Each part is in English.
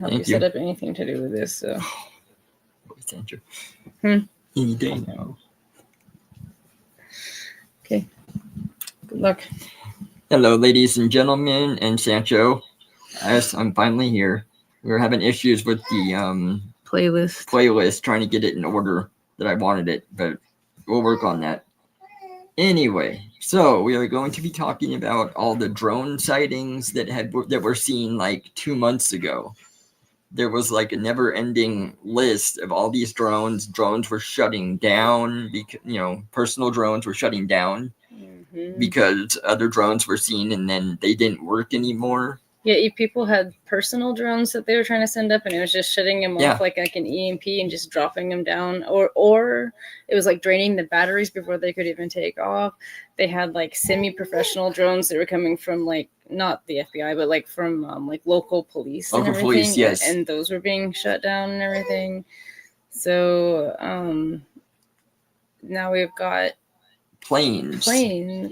help you set up anything to do with this. So. Thank you. Any day now. Okay. Good luck. Hello, ladies and gentlemen, and Sancho. Yes, I'm finally here. We were having issues with the playlist, trying to get it in order that I wanted it, but we'll work on that. Anyway, so we are going to be talking about all the drone sightings that were seen like 2 months ago. There was like a never-ending list of all these drones. Drones were shutting down because personal drones were shutting down because other drones were seen and then they didn't work anymore. Yeah, people had personal drones that they were trying to send up, and it was just shutting them off like an EMP and just dropping them down, or it was like draining the batteries before they could even take off. They had like semi-professional drones that were coming from like not the FBI, but like from like local police and everything. Police, yes, and those were being shut down and everything. So now we've got plane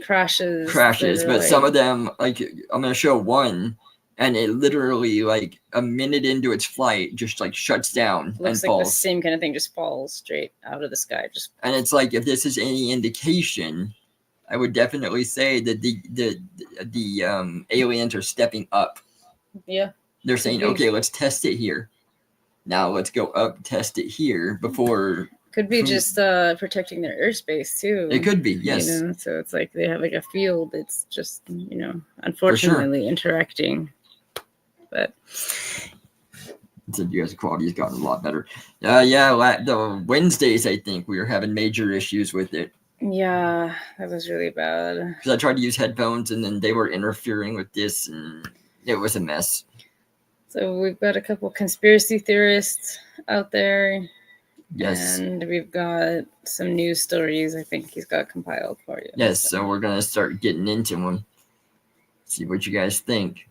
crashes, but some of them, like I'm gonna show one. And it literally, like, a minute into its flight, just, like, shuts down Looks and like falls. The same kind of thing, just falls straight out of the sky. And it's like, if this is any indication, I would definitely say that the aliens are stepping up. Yeah. They're saying, okay, let's test it here. Now let's go up, test it here before... Could be just protecting their airspace, too. It could be, yes. So it's like they have, like, a field that's just, unfortunately interacting. But the U.S. quality has gotten a lot better. The Wednesdays, I think we were having major issues with it. Yeah, that was really bad. Because I tried to use headphones, and then they were interfering with this, and it was a mess. So we've got a couple conspiracy theorists out there. Yes. And we've got some news stories I think he's got compiled for you. Yes, so we're going to start getting into them. See what you guys think.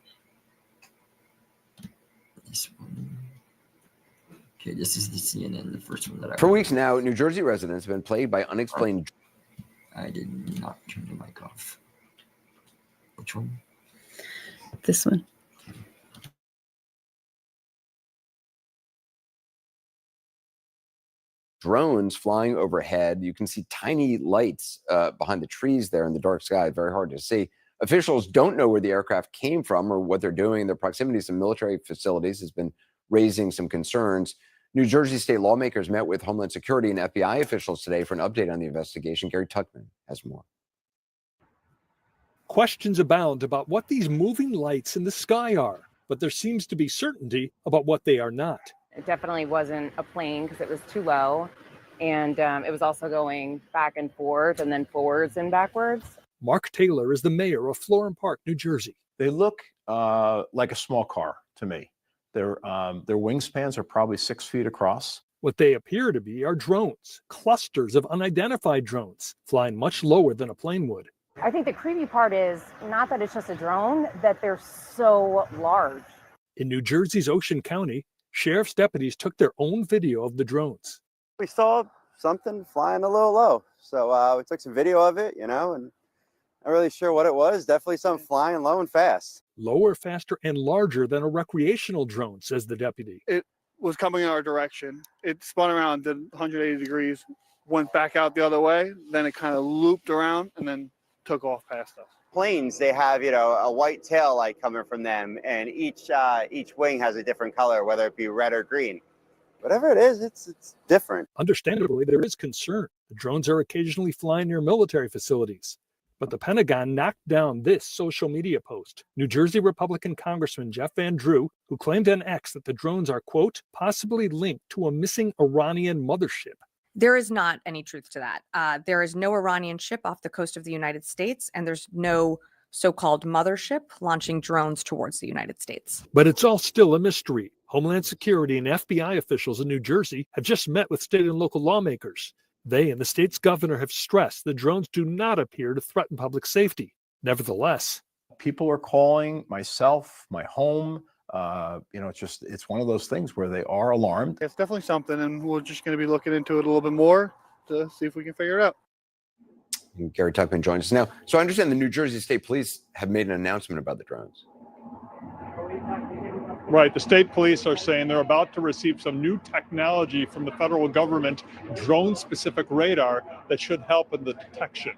This one. Okay, this is the CNN, the first one that I... For weeks now, New Jersey residents have been plagued by unexplained... I did not turn the mic off. Which one? This one. Drones flying overhead. You can see tiny lights behind the trees there in the dark sky. Very hard to see. Officials don't know where the aircraft came from or what they're doing. Their proximity to some military facilities has been raising some concerns. New Jersey state lawmakers met with Homeland Security and FBI officials today for an update on the investigation. Gary Tuckman has more. Questions abound about what these moving lights in the sky are, but there seems to be certainty about what they are not. It definitely wasn't a plane because it was too low, and it was also going back and forth and then forwards and backwards. Mark Taylor is the mayor of Florham Park, New Jersey. They look like a small car to me. Their wingspans are probably 6 feet across. What they appear to be are drones, clusters of unidentified drones, flying much lower than a plane would. I think the creepy part is not that it's just a drone, that they're so large. In New Jersey's Ocean County, sheriff's deputies took their own video of the drones. We saw something flying a little low, so we took some video of it, and not really sure what it was. Definitely something flying low and fast. Lower, faster, and larger than a recreational drone, says the deputy. It was coming in our direction. It spun around, did 180 degrees, went back out the other way, then it kind of looped around and then took off past us. Planes, they have, a white tail light coming from them, and each wing has a different color, whether it be red or green. Whatever it is, it's different. Understandably, there is concern. The drones are occasionally flying near military facilities. But the Pentagon knocked down this social media post. New Jersey Republican Congressman Jeff Van Drew, who claimed on X that the drones are, quote, possibly linked to a missing Iranian mothership. There is not any truth to that. There is no Iranian ship off the coast of the United States, and there's no so-called mothership launching drones towards the United States. But it's all still a mystery. Homeland Security and FBI officials in New Jersey have just met with state and local lawmakers. They and the state's governor have stressed the drones do not appear to threaten public safety. Nevertheless, people are calling myself, my home. It's one of those things where they are alarmed. It's definitely something, and we're just going to be looking into it a little bit more to see if we can figure it out. And Gary Tuckman joins us now. So I understand the New Jersey State Police have made an announcement about the drones. Right. The state police are saying they're about to receive some new technology from the federal government, drone-specific radar that should help in the detection.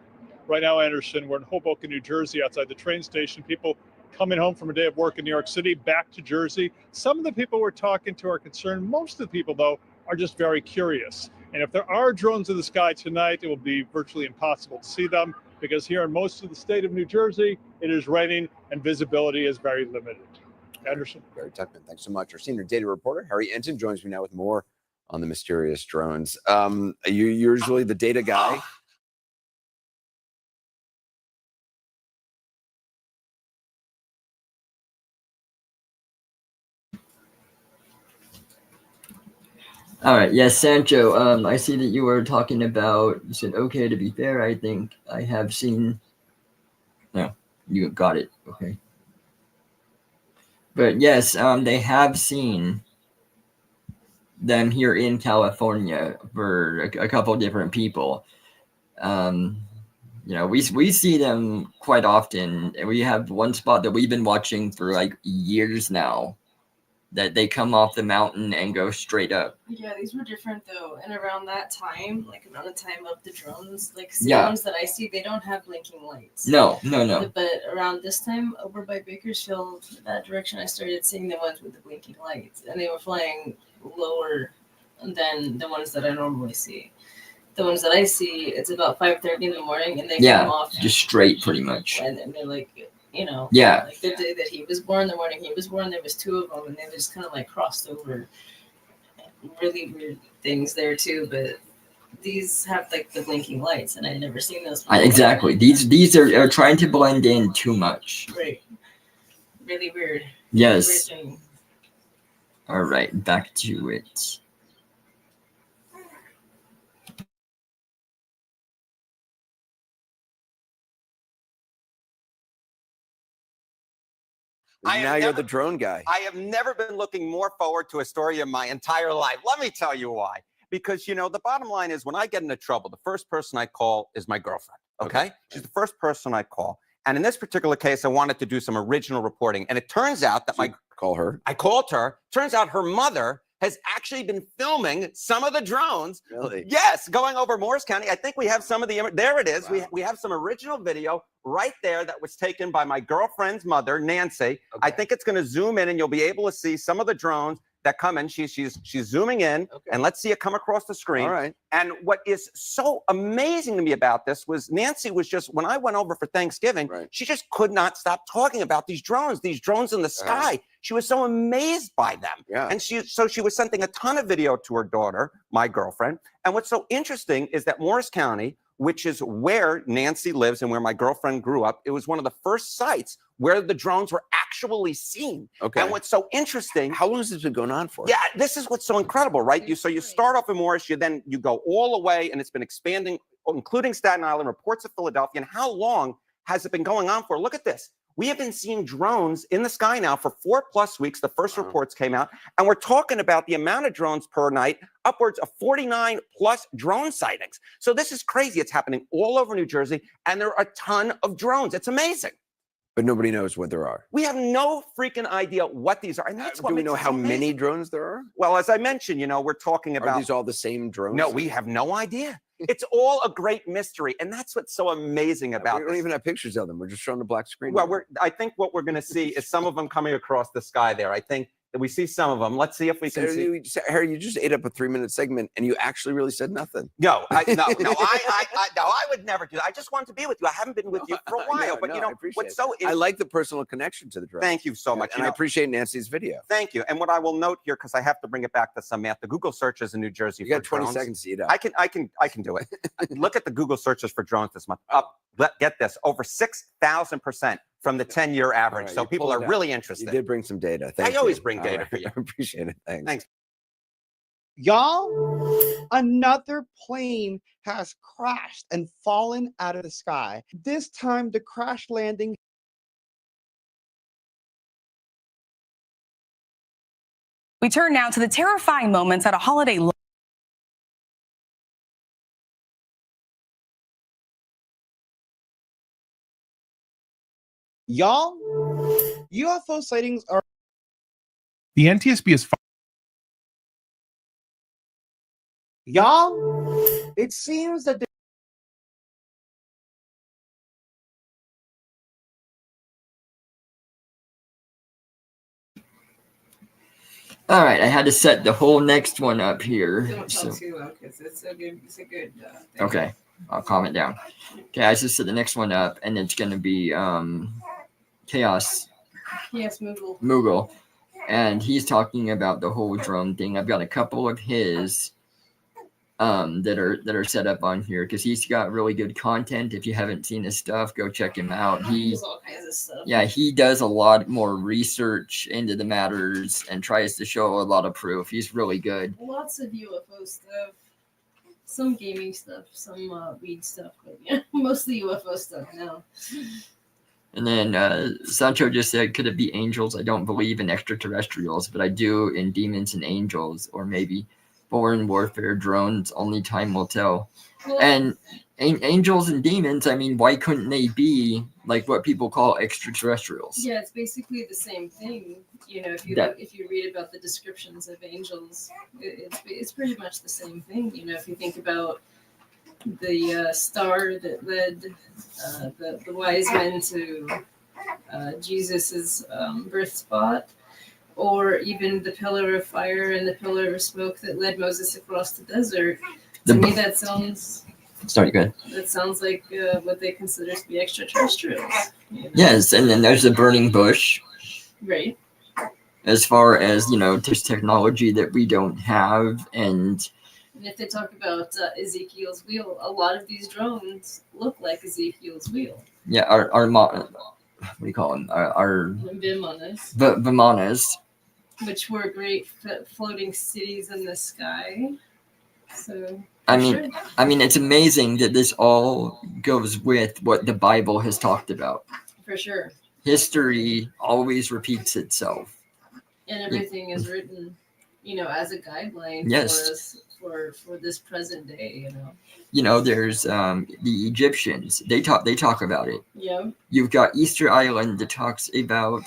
Right now, Anderson, we're in Hoboken, New Jersey, outside the train station. People coming home from a day of work in New York City, back to Jersey. Some of the people we're talking to are concerned. Most of the people, though, are just very curious. And if there are drones in the sky tonight, it will be virtually impossible to see them because here in most of the state of New Jersey, it is raining and visibility is very limited. Anderson. Barry Tuckman, thanks so much. Our senior data reporter, Harry Enton, joins me now with more on the mysterious drones. Are you usually the data guy? All right. Yes, Sancho. I see that you were talking about, you said, okay, to be fair, I think I have seen. No, you got it. Okay. But yes, they have seen them here in California for a couple different people. You know, we see them quite often. We have one spot that we've been watching for like years now, that they come off the mountain and go straight up. Yeah, these were different though. And around that time, like around the time of the drones, like the ones that I see, they don't have blinking lights. No. But around this time, over by Bakersfield, that direction, I started seeing the ones with the blinking lights, and they were flying lower than the ones that I normally see. The ones that I see, it's about 5:30 in the morning, and they come off just straight, pretty much. And they're like, you know, Yeah. like the day that he was born, the morning he was born, there was two of them, and they just kind of like crossed over. Really weird things there too, but these have like the blinking lights, and I'd never seen those before. Exactly. These are trying to blend in too much. Right. Really weird. Yes. Weird thing. All right, back to it. Now you're the drone guy. I have never been looking more forward to a story in my entire life. Let me tell you why. Because, you know, the bottom line is when I get into trouble, the first person I call is my girlfriend. Okay? She's the first person I call. And in this particular case, I wanted to do some original reporting. And it turns out that I called her. Turns out her mother has actually been filming some of the drones. Really? Yes, going over Morris County. I think we have some of the, there it is. Wow. We have some original video right there that was taken by my girlfriend's mother, Nancy. Okay. I think it's going to zoom in and you'll be able to see some of the drones that come in. She's zooming in, and let's see it come across the screen. All right. And what is so amazing to me about this was Nancy was just, when I went over for Thanksgiving, she just could not stop talking about these drones in the sky. She was so amazed by them. Yeah. And she was sending a ton of video to her daughter, my girlfriend. And what's so interesting is that Morris County, which is where Nancy lives and where my girlfriend grew up, it was one of the first sites where the drones were actually seen. Okay. And what's so interesting... How long has this been going on for? Yeah, this is what's so incredible, right? You start off in Morris, you go all the way, and it's been expanding, including Staten Island, reports of Philadelphia. And how long has it been going on for? Look at this. We have been seeing drones in the sky now for 4+ weeks. The first reports came out, and we're talking about the amount of drones per night, upwards of 49+ drone sightings. So this is crazy. It's happening all over New Jersey, and there are a ton of drones. It's amazing. But nobody knows what there are. We have no freaking idea what these are. And that's what do we know how amazing. Many drones there are? Well, as I mentioned, we're talking about... Are these all the same drones? No, we have no idea. It's all a great mystery. And that's what's so amazing about this. We don't even have pictures of them. We're just showing the black screen. Well, I think what we're going to see is some of them coming across the sky there. I think that we see some of them. Let's see if we can see. Harry, you just ate up a 3-minute segment and you actually really said nothing. No, I would never do that. I just wanted to be with you. I haven't been with you for a while, but what's so I like the personal connection to the drone. Thank you so much. And I appreciate Nancy's video. Thank you. And what I will note here, because I have to bring it back to some math, the Google searches in New Jersey. You got 20 seconds to eat up. I can do it. Look at the Google searches for drones this month. Get this, over 6,000% from the 10-year average. Right, so people are really interested. You did bring some data. Thank you. I always bring data for you. I appreciate it. Thanks. Y'all, another plane has crashed and fallen out of the sky. This time, the crash landing. We turn now to the terrifying moments at a holiday. Y'all, UFO sightings are The NTSB is y'all. It seems that All right, I had to set the whole next one up here. Don't tell too loud because it's a good thing. Okay, I'll calm it down. Okay, I just set the next one up, and it's gonna be Chaos Moogle, and he's talking about the whole drone thing. I've got a couple of his that are set up on here because he's got really good content. If you haven't seen his stuff, go check him out. He does all kinds of stuff. Yeah, he does a lot more research into the matters and tries to show a lot of proof. He's really good. Lots of UFO stuff, some gaming stuff, some weed stuff, but yeah, mostly UFO stuff now. And then Sancho just said, could it be angels? I don't believe in extraterrestrials, but I do in demons and angels, or maybe foreign warfare drones. Only time will tell. Well, and angels and demons, I mean, why couldn't they be like what people call extraterrestrials? yeah, it's basically the same thing. You know, if you read about the descriptions of angels, it's pretty much the same thing. You know, if you think about the star that led the wise men to Jesus's birth spot, or even the pillar of fire and the pillar of smoke that led Moses across the desert. To me, that sounds. Sorry, good. That sounds like what they consider to be extraterrestrials. You know? Yes, and then there's the burning bush. Right. As far as, you know, there's technology that we don't have, and if they talk about Ezekiel's wheel, a lot of these drones look like Ezekiel's wheel. Yeah, our what do you call them? Our Vimanas. Which were great floating cities in the sky. So I mean, it's amazing that this all goes with what the Bible has talked about. For sure. History always repeats itself. And everything is written, you know, as a guideline Yes. for us for this present day, you know. You know, there's the Egyptians. They talk about it. Yeah. You've got Easter Island that talks about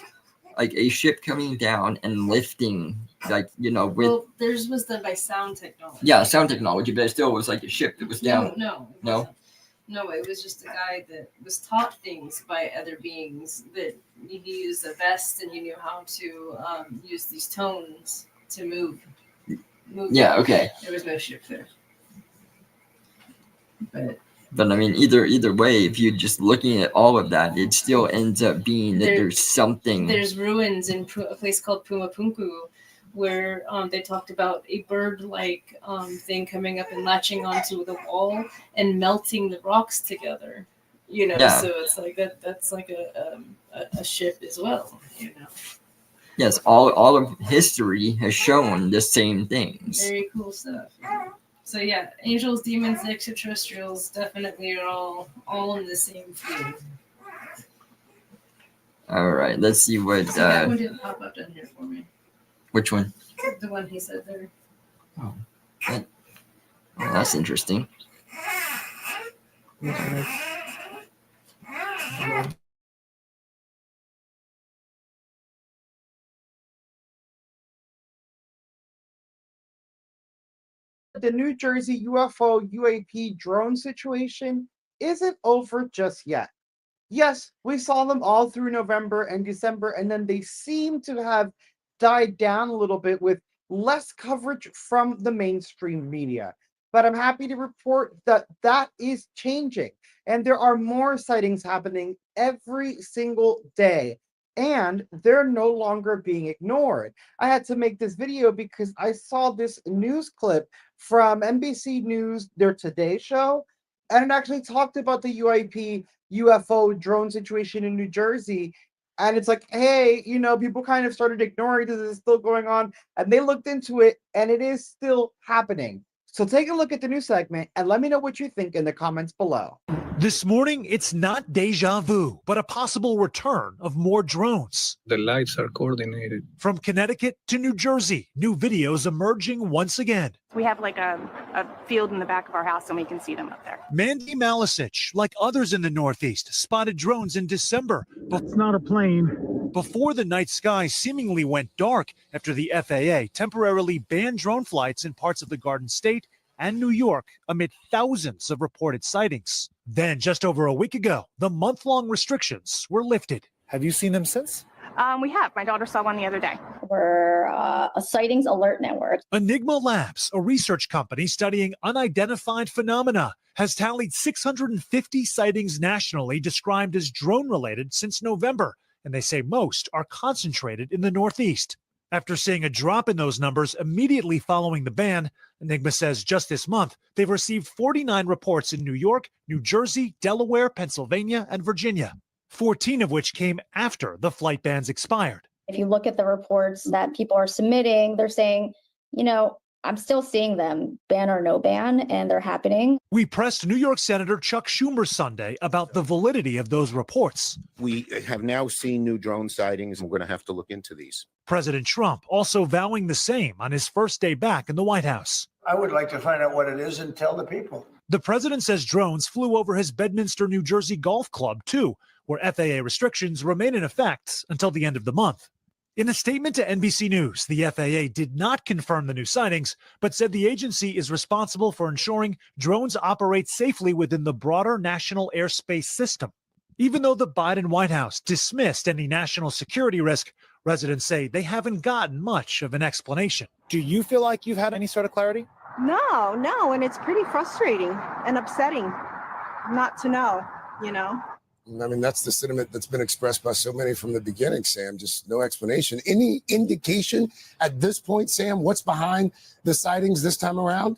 like a ship coming down and lifting, like, you know, with. Well, theirs was done by sound technology. Yeah, sound technology, but it still was like a ship that was down. No, it was just a guy that was taught things by other beings that you used a vest and you knew how to use these tones to move. Yeah, okay. There was no ship there. But I mean, either way, if you're just looking at all of that, it still ends up being that there's something. There's ruins in a place called Pumapunku, where they talked about a bird-like thing coming up and latching onto the wall and melting the rocks together. You know, Yeah. so it's like that's like a ship as well. You know. Yes, all of history has shown the same things. Very cool stuff. Yeah. So yeah, angels, demons, extraterrestrials definitely are all in the same field. All right, let's see what. So that one didn't pop up down here for me. Which one? The one he said there. Oh, that's interesting. The New Jersey UFO UAP drone situation isn't over just yet. Yes, we saw them all through November and December, and then they seem to have died down a little bit with less coverage from the mainstream media. But I'm happy to report that that is changing, and there are more sightings happening every single day. And they're no longer being ignored. I had to make this video because I saw this news clip from NBC News, their Today Show, and it actually talked about the UAP UFO drone situation in New Jersey. And it's like, hey, you know, people kind of started ignoring this is still going on. And they looked into it, and it is still happening. So take a look at the news segment and let me know what you think in the comments below. This morning, it's not deja vu, but a possible return of more drones. The lights are coordinated. From Connecticut to New Jersey, new videos emerging once again. We have like a field in the back of our house and we can see them up there. Mandy Malisich, like others in the Northeast, spotted drones in December. It's not a plane. Before the night sky seemingly went dark after the FAA temporarily banned drone flights in parts of the Garden State and New York amid thousands of reported sightings. Then, just over a week ago, the month-long restrictions were lifted. Have you seen them since? We have. My daughter saw one the other day. We're a sightings alert network. Enigma Labs, a research company studying unidentified phenomena, has tallied 650 sightings nationally described as drone-related since November, and they say most are concentrated in the Northeast. After seeing a drop in those numbers immediately following the ban, Enigma says just this month, they've received 49 reports in New York, New Jersey, Delaware, Pennsylvania, and Virginia, 14 of which came after the flight bans expired. If you look at the reports that people are submitting, they're saying, I'm still seeing them, ban or no ban, and they're happening. We pressed New York Senator Chuck Schumer Sunday about the validity of those reports. We have now seen new drone sightings, and we're going to have to look into these. President Trump also vowing the same on his first day back in the White House. I would like to find out what it is and tell the people. The president says drones flew over his Bedminster, New Jersey golf club, too, where FAA restrictions remain in effect until the end of the month. In a statement to NBC News, the FAA did not confirm the new sightings, but said the agency is responsible for ensuring drones operate safely within the broader national airspace system. Even though the Biden White House dismissed any national security risk, residents say they haven't gotten much of an explanation. Do you feel like you've had any sort of clarity? No, and it's pretty frustrating and upsetting not to know, I mean, that's the sentiment that's been expressed by so many from the beginning, Sam. Just no explanation. Any indication at this point, Sam, what's behind the sightings this time around?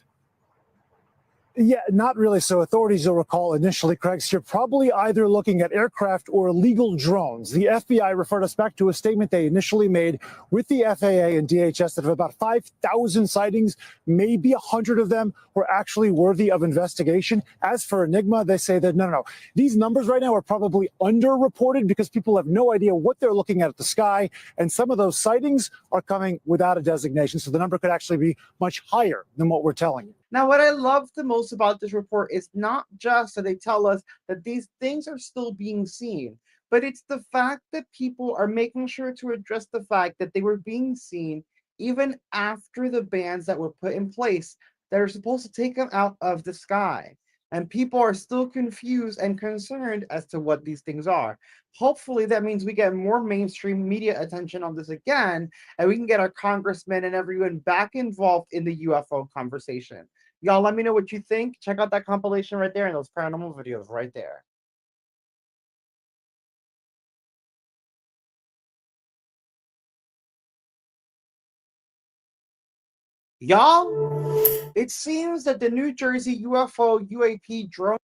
Yeah, not really. So authorities, you'll recall initially, Craig, you're probably either looking at aircraft or illegal drones. The FBI referred us back to a statement they initially made with the FAA and DHS that of about 5,000 sightings, maybe 100 of them were actually worthy of investigation. As for Enigma, they say that no. These numbers right now are probably underreported because people have no idea what they're looking at the sky. And some of those sightings are coming without a designation. So the number could actually be much higher than what we're telling you. Now, what I love the most about this report is not just that they tell us that these things are still being seen, but it's the fact that people are making sure to address the fact that they were being seen even after the bans that were put in place that are supposed to take them out of the sky. And people are still confused and concerned as to what these things are. Hopefully, that means we get more mainstream media attention on this again, and we can get our congressmen and everyone back involved in the UFO conversation. Y'all, let me know what you think. Check out that compilation right there and those paranormal videos right there. Y'all, it seems that the New Jersey UFO UAP drone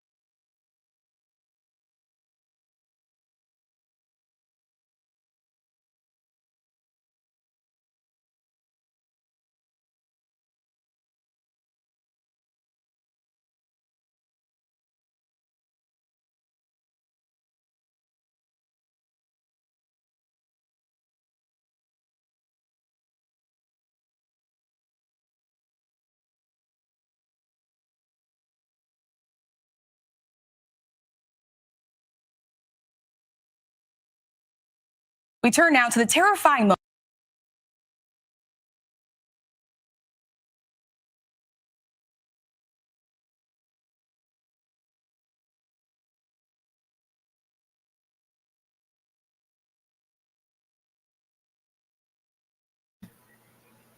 We turn now to the terrifying moment.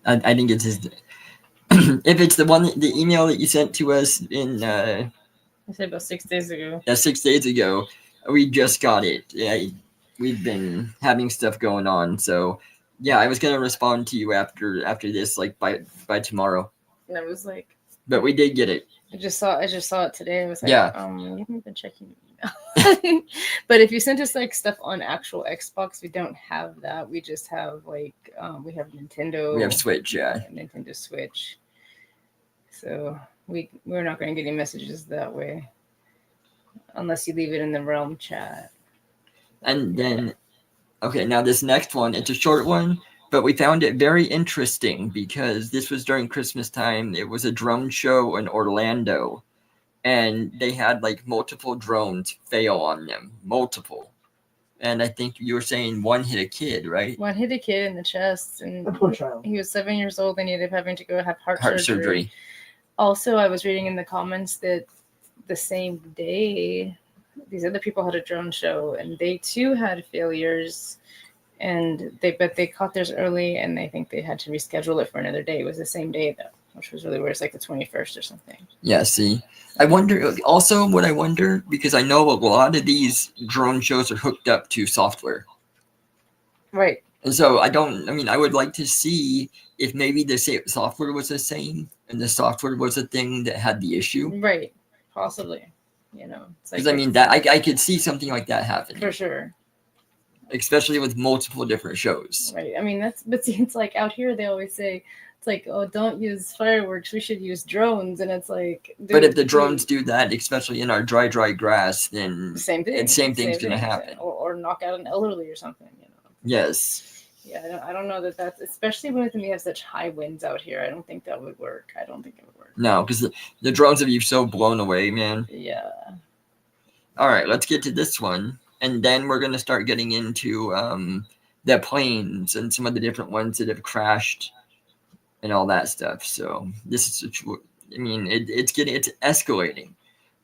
I think it's his. If it's the email that you sent to us in. I said about 6 days ago. Yeah, 6 days ago. We just got it. Yeah, we've been having stuff going on. So, yeah, I was gonna respond to you after this, like by tomorrow. And I was like. But we did get it. I just saw it today. I was like, yeah. You haven't been checking email. But if you sent us like stuff on actual Xbox, we don't have that. We just have like we have Nintendo. We have Switch, yeah. Nintendo Switch. So we're not going to get any messages that way. unless you leave it in the realm chat. And then, okay, now this next one, it's a short one, but we found it very interesting because this was during Christmas time. It was a drone show in Orlando, and they had like multiple drones fail on them, multiple. And I think you were saying one hit a kid, right? One hit a kid in the chest, and he was 7 years old and he ended up having to go have heart surgery. Also, I was reading in the comments that the same day, these other people had a drone show and they too had failures, and they caught theirs early, and I think they had to reschedule it for another day. It was the same day though, which was really weird. It's like the 21st or something. Yeah, see, I wonder also what I wonder, because I know a lot of these drone shows are hooked up to software. Right. And so I would like to see if maybe the software was the same and the software was a thing that had the issue. Right. Possibly. Because I could see something like that happening. For sure. Especially with multiple different shows. Right. I mean, but see, it's like out here they always say, it's like, oh, don't use fireworks, we should use drones. And it's like, but if the drones do that, especially in our dry grass, then same thing. Same thing's going to happen. Or knock out an elderly or something, Yes. Yeah, I don't know that's, especially when we have such high winds out here. I don't think that would work. I don't think it would work. No, because the drones have you so blown away, man. Yeah. All right, let's get to this one. And then we're going to start getting into the planes and some of the different ones that have crashed and all that stuff. So this is, it's escalating.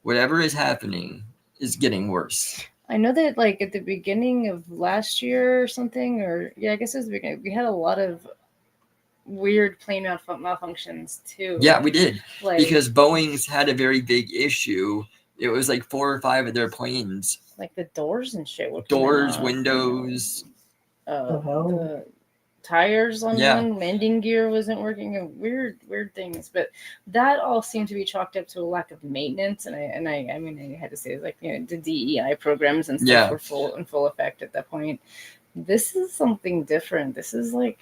Whatever is happening is getting worse. I know that like at the beginning of last year or something, or I guess it was the beginning, we had a lot of weird plane malfunctions too. Yeah, we did. Because Like Boeing's had a very big issue. It was like 4 or 5 of their planes. like the doors and shit. Doors, windows. The tires on one, landing gear wasn't working, and weird things. But that all seemed to be chalked up to a lack of maintenance. And I had to say, like, the DEI programs and stuff were in full effect at that point. This is something different. This is like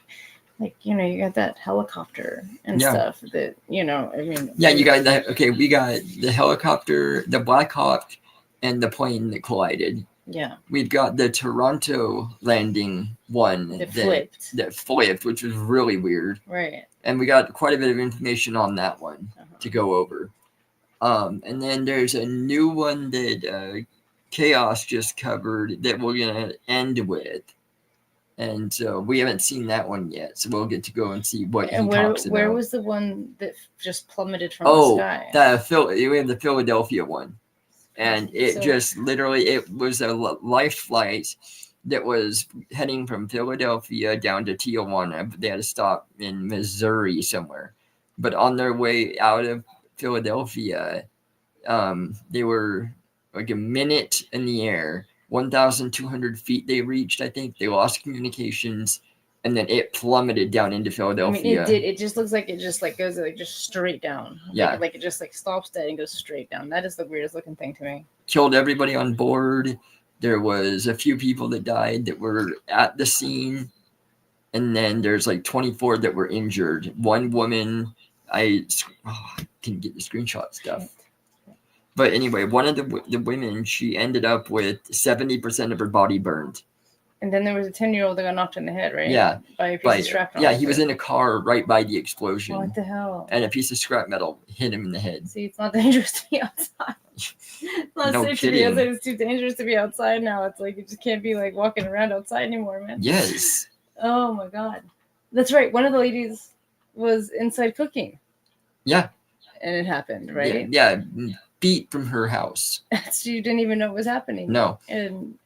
you got that helicopter and stuff that you got that. Okay, we got the helicopter, the Black Hawk, and the plane that collided. Yeah. We've got the Toronto landing one that flipped, which was really weird. Right. And we got quite a bit of information on that one to go over. And then there's a new one that Chaos just covered that we're going to end with. And so we haven't seen that one yet. So we'll get to go and see what he talks about. Where was the one that just plummeted from the sky? We have the Philadelphia one. And it was a life flight that was heading from Philadelphia down to Tijuana. But they had to stop in Missouri somewhere. But on their way out of Philadelphia, they were like a minute in the air. 1,200 feet they reached, I think. They lost communications. And then it plummeted down into Philadelphia. It did. It just looks like it just goes just straight down. Yeah. Like it just stops dead and goes straight down. That is the weirdest looking thing to me. Killed everybody on board. There was a few people that died that were at the scene. And then there's like 24 that were injured. One woman, I can get the screenshot stuff. But anyway, one of the women, she ended up with 70% of her body burned. And then there was a 10-year-old that got knocked in the head, right? Yeah. By a piece of shrapnel. Yeah, he was in a car right by the explosion. What the hell? And a piece of scrap metal hit him in the head. See, it's not dangerous to be outside. It's not safe to be outside. It's too dangerous to be outside now. It's like you just can't be like walking around outside anymore, man. Yes. Oh my God. That's right. One of the ladies was inside cooking. Yeah. And it happened, right? Yeah. Feet from her house. So you didn't even know what was happening. No. And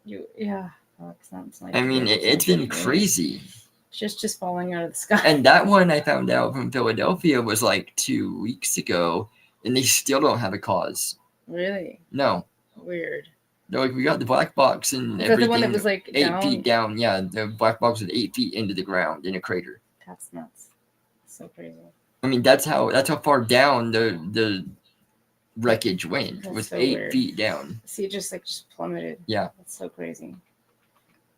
it's not it's been crazy. It's just falling out of the sky. And that one I found out from Philadelphia was like 2 weeks ago, and they still don't have a cause. Really? No. Weird. They're like, we got the black box and Is everything. that the one that was like 8 feet down? Yeah, the black box was 8 feet into the ground in a crater. That's nuts. So crazy. I mean, that's how far down the wreckage went. That's was so 8 weird. feet down. See, it just plummeted. Yeah. That's so crazy.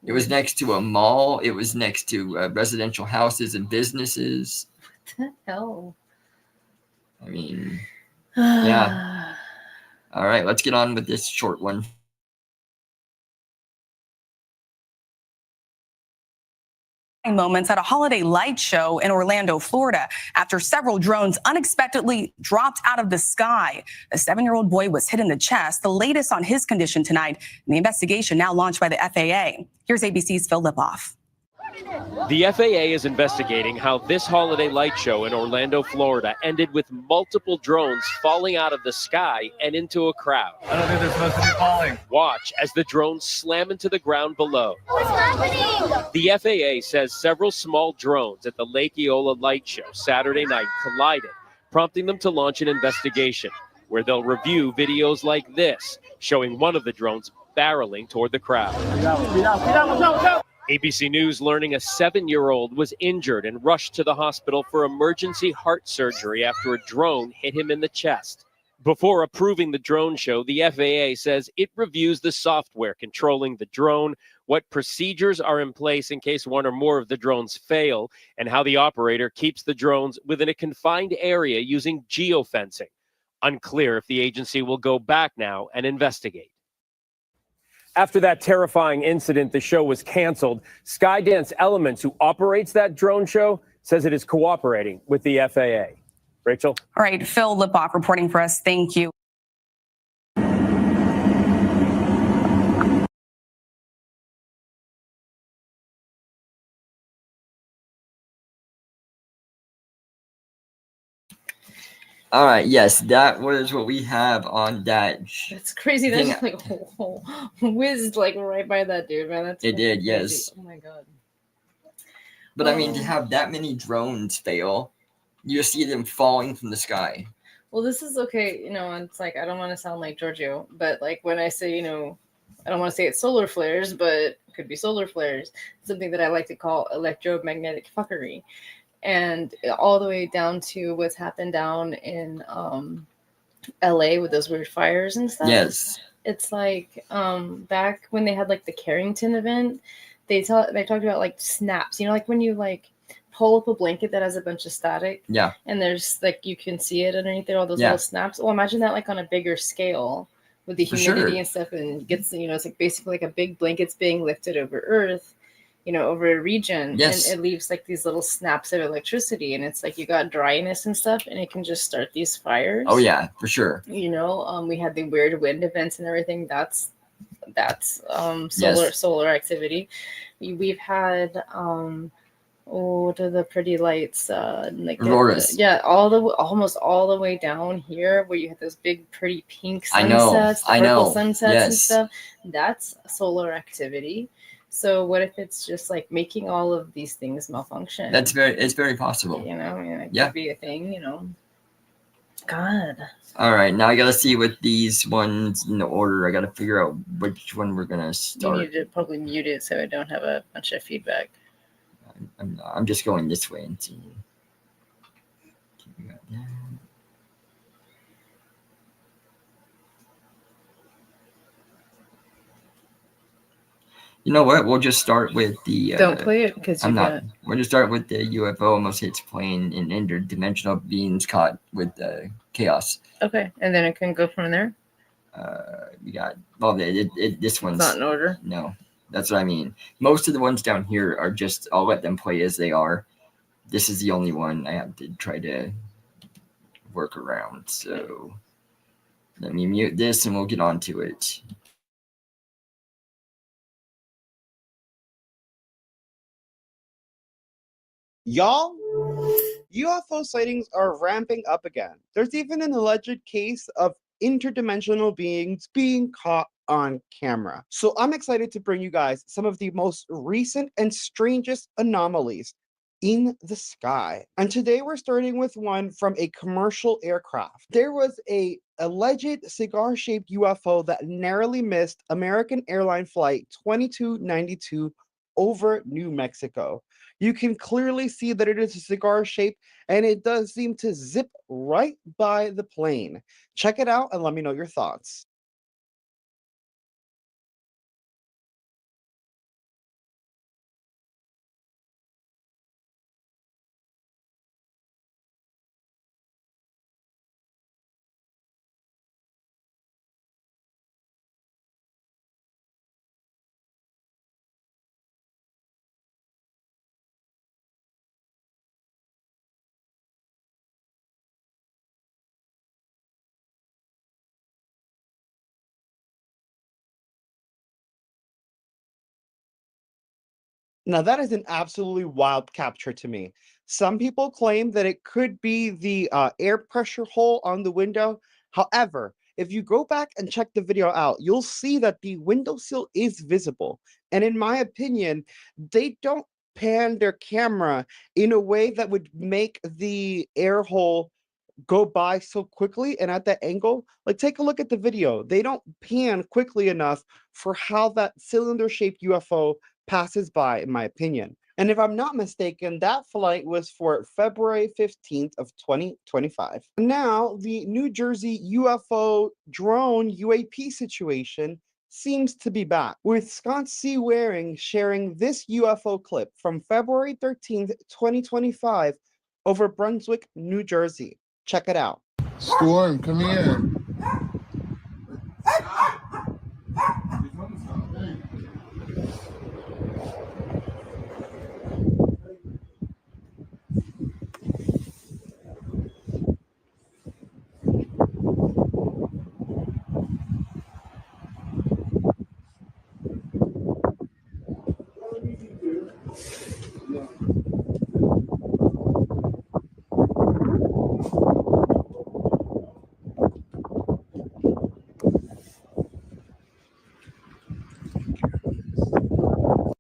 It was next to a mall. It was next to residential houses and businesses. What the hell? I mean, yeah. All right, let's get on with this short one. Moments at a holiday light show in Orlando, Florida, after several drones unexpectedly dropped out of the sky. A 7-year-old boy was hit in the chest, the latest on his condition tonight, and the investigation now launched by the FAA. Here's ABC's Phil Lipoff. The FAA is investigating how this holiday light show in Orlando, Florida ended with multiple drones falling out of the sky and into a crowd. I don't think they're supposed to be falling. Watch as the drones slam into the ground below. What's happening? The FAA says several small drones at the Lake Eola light show Saturday night collided, prompting them to launch an investigation where they'll review videos like this, showing one of the drones barreling toward the crowd. ABC News learning a 7-year-old was injured and rushed to the hospital for emergency heart surgery after a drone hit him in the chest. Before approving the drone show, the FAA says it reviews the software controlling the drone, what procedures are in place in case one or more of the drones fail, and how the operator keeps the drones within a confined area using geofencing. Unclear if the agency will go back now and investigate. After that terrifying incident, the show was canceled. Skydance Elements, who operates that drone show, says it is cooperating with the FAA. Rachel? All right, Phil Lipoff reporting for us. Thank you. All right, yes, that was what we have on that. That's crazy. That just like whizzed like right by that dude, man. That's it did, crazy. yes. Oh my god. But I mean, to have that many drones fail, you see them falling from the sky. Well, this is okay, you know, it's like I don't want to sound like Giorgio, but like when I say, you know, I don't want to say it's solar flares, but it could be solar flares. It's something that I like to call electromagnetic fuckery. And all the way down to what's happened down in LA with those weird fires and stuff. Yes. It's like back when they had like the Carrington event, they talked about like snaps, you know, like when you like pull up a blanket that has a bunch of static. Yeah. And there's like you can see it underneath there, all those Yeah. little snaps. Well, imagine that like on a bigger scale with the For humidity sure. and stuff, and gets, you know, it's like basically like a big blanket's being lifted over Earth, you know, over a region. Yes. And it leaves like these little snaps of electricity, and it's like you got dryness and stuff, and it can just start these fires. Oh yeah, for sure. You know, we had the weird wind events and everything. That's Yes. solar activity. We've had what are the pretty lights? Like Auroras. almost all the way down here where you have those big pretty pink I know, sunsets, I purple know, sunsets and yes. stuff. That's solar activity. So what if it's just like making all of these things malfunction? It's very possible. You know, I mean, it Yeah. could be a thing, you know. God. All right, now I gotta see with these ones in the order. I gotta figure out which one we're gonna You start. need to probably mute it so I don't have a bunch of feedback. I'm just going this way and see. You know what? We'll just start with the. Don't play it because I'm you not. got. We'll just start with the UFO almost hits plane in interdimensional beings caught with chaos. Okay, and then it can go from there. We got. Well, this one's not in order. No, that's what I mean. Most of the ones down here are just. I'll let them play as they are. This is the only one I have to try to work around. So let me mute this and we'll get on to it. Y'all, UFO sightings are ramping up again. There's even an alleged case of interdimensional beings being caught on camera. So I'm excited to bring you guys some of the most recent and strangest anomalies in the sky. And today we're starting with one from a commercial aircraft. There was a alleged cigar-shaped UFO that narrowly missed American airline flight 2292 over New Mexico. You can clearly see that it is a cigar shape, and it does seem to zip right by the plane. Check it out and let me know your thoughts. Now, that is an absolutely wild capture to me. Some people claim that it could be the air pressure hole on the window. However, if you go back and check the video out, you'll see that the windowsill is visible. And in my opinion, they don't pan their camera in a way that would make the air hole go by so quickly and at that angle. Like, take a look at the video. They don't pan quickly enough for how that cylinder-shaped UFO passes by, in my opinion. And if I'm not mistaken, that flight was for February 15th of 2025. Now, the New Jersey UFO drone UAP situation seems to be back, with Scott C. Waring sharing this UFO clip from February 13th, 2025 over Brunswick, New Jersey. Check it out. Storm, come here.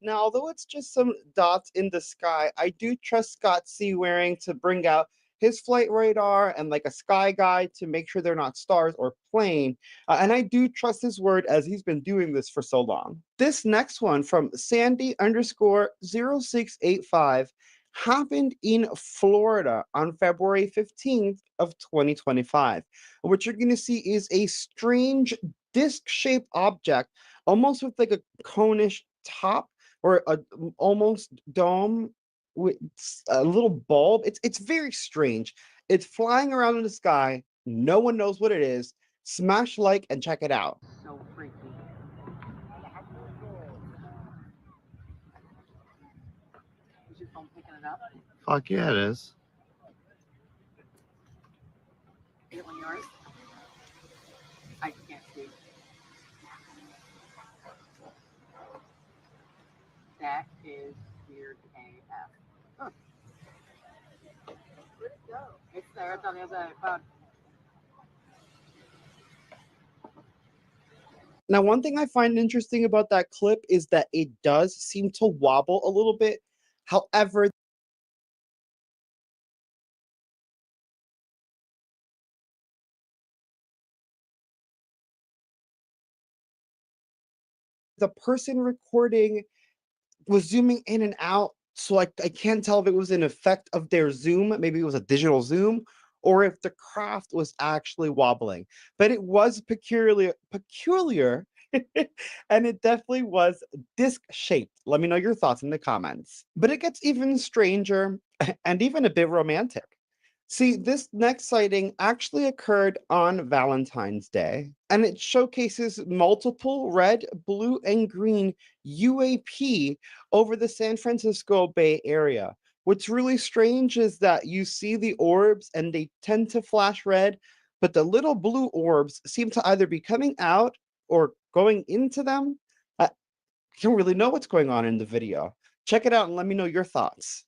Now, although it's just some dots in the sky, I do trust Scott C. Waring to bring out his flight radar and like a sky guide to make sure they're not stars or plane. And I do trust his word as he's been doing this for so long. This next one from Sandy_0685 happened in Florida on February 15th of 2025. What you're going to see is a strange disc-shaped object, almost with like a conish top or a almost dome with a little bulb. It's very strange. It's flying around in the sky. No one knows what it is. Smash like and check it out. So freaky. Is your phone picking it up? Fuck yeah, it is. Is it one yours? I can't see. That is weird AF. Huh. Where'd it go? It's there. It's on the other side of the phone. Now, one thing I find interesting about that clip is that it does seem to wobble a little bit. However, the person recording was zooming in and out, so I can't tell if it was an effect of their zoom, maybe it was a digital zoom, or if the craft was actually wobbling. But it was peculiar, and it definitely was disc-shaped. Let me know your thoughts in the comments. But it gets even stranger and even a bit romantic. See, this next sighting actually occurred on Valentine's Day, and it showcases multiple red, blue, and green UAP over the San Francisco Bay Area. What's really strange is that you see the orbs and they tend to flash red, but the little blue orbs seem to either be coming out or going into them. I don't really know what's going on in the video. Check it out and let me know your thoughts.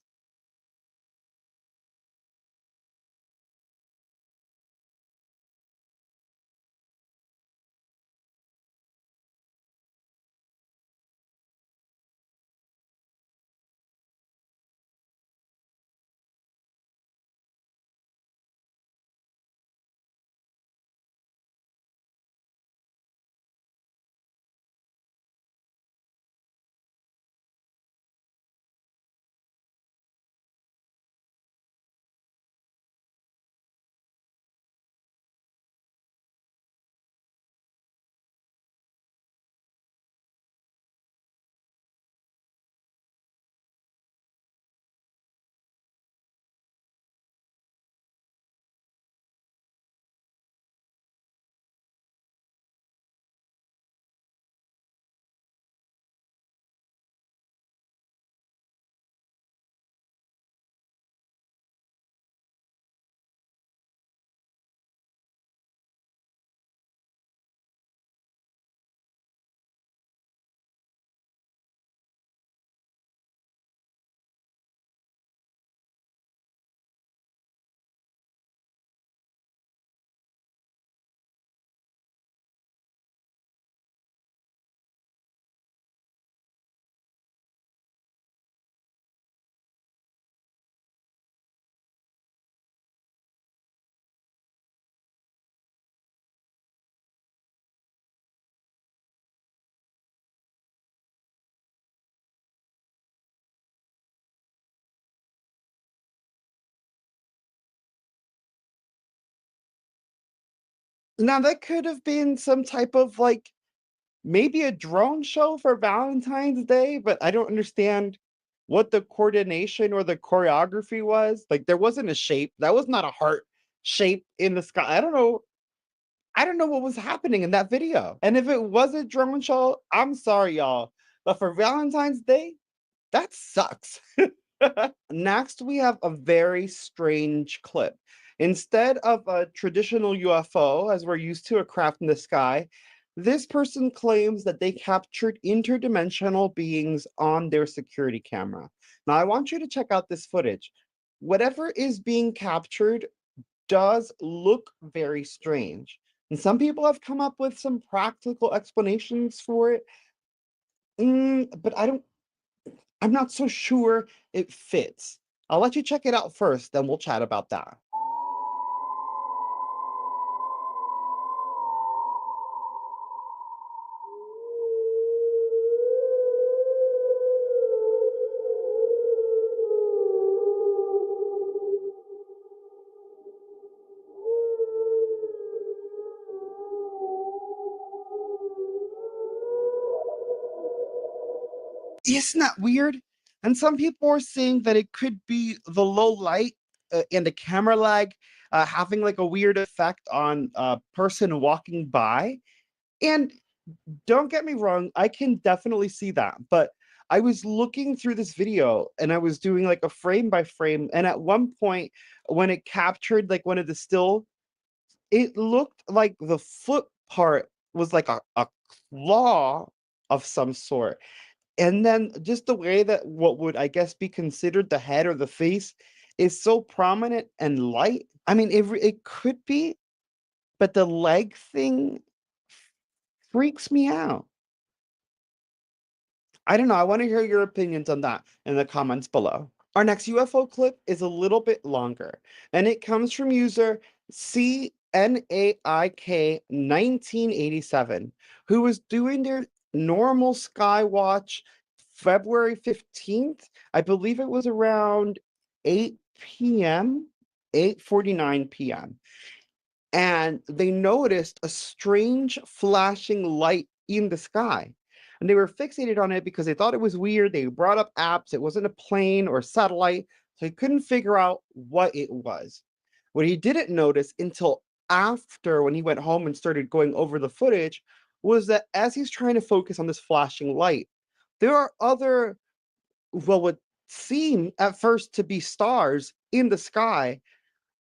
Now that could have been some type of like maybe a drone show for Valentine's Day, but I don't understand what the coordination or the choreography was. Like there wasn't a shape. That was not a heart shape in the sky. I don't know what was happening in that video. And if it was a drone show, I'm sorry, y'all. But for Valentine's Day, that sucks. Next, we have a very strange clip. Instead of a traditional UFO, as we're used to, a craft in the sky, this person claims that they captured interdimensional beings on their security camera. Now, I want you to check out this footage. Whatever is being captured does look very strange. And some people have come up with some practical explanations for it. But I'm not so sure it fits. I'll let you check it out first, then we'll chat about that. Isn't that weird? And some people are saying that it could be the low light and the camera lag having like a weird effect on a person walking by. And don't get me wrong, I can definitely see that. But I was looking through this video and I was doing like a frame by frame. And at one point, when it captured like one of the still, it looked like the foot part was like a claw of some sort. And then just the way that what would, I guess, be considered the head or the face is so prominent and light. I mean, it could be, but the leg thing freaks me out. I don't know. I want to hear your opinions on that in the comments below. Our next UFO clip is a little bit longer, and it comes from user CNAIK1987, who was doing their normal Skywatch February 15th. I believe it was around 8 p.m., 8:49 p.m. And they noticed a strange flashing light in the sky. And they were fixated on it because they thought it was weird. They brought up apps. It wasn't a plane or satellite. So he couldn't figure out what it was. What he didn't notice until after, when he went home and started going over the footage, was that as he's trying to focus on this flashing light, there are other, what would seem at first to be stars in the sky.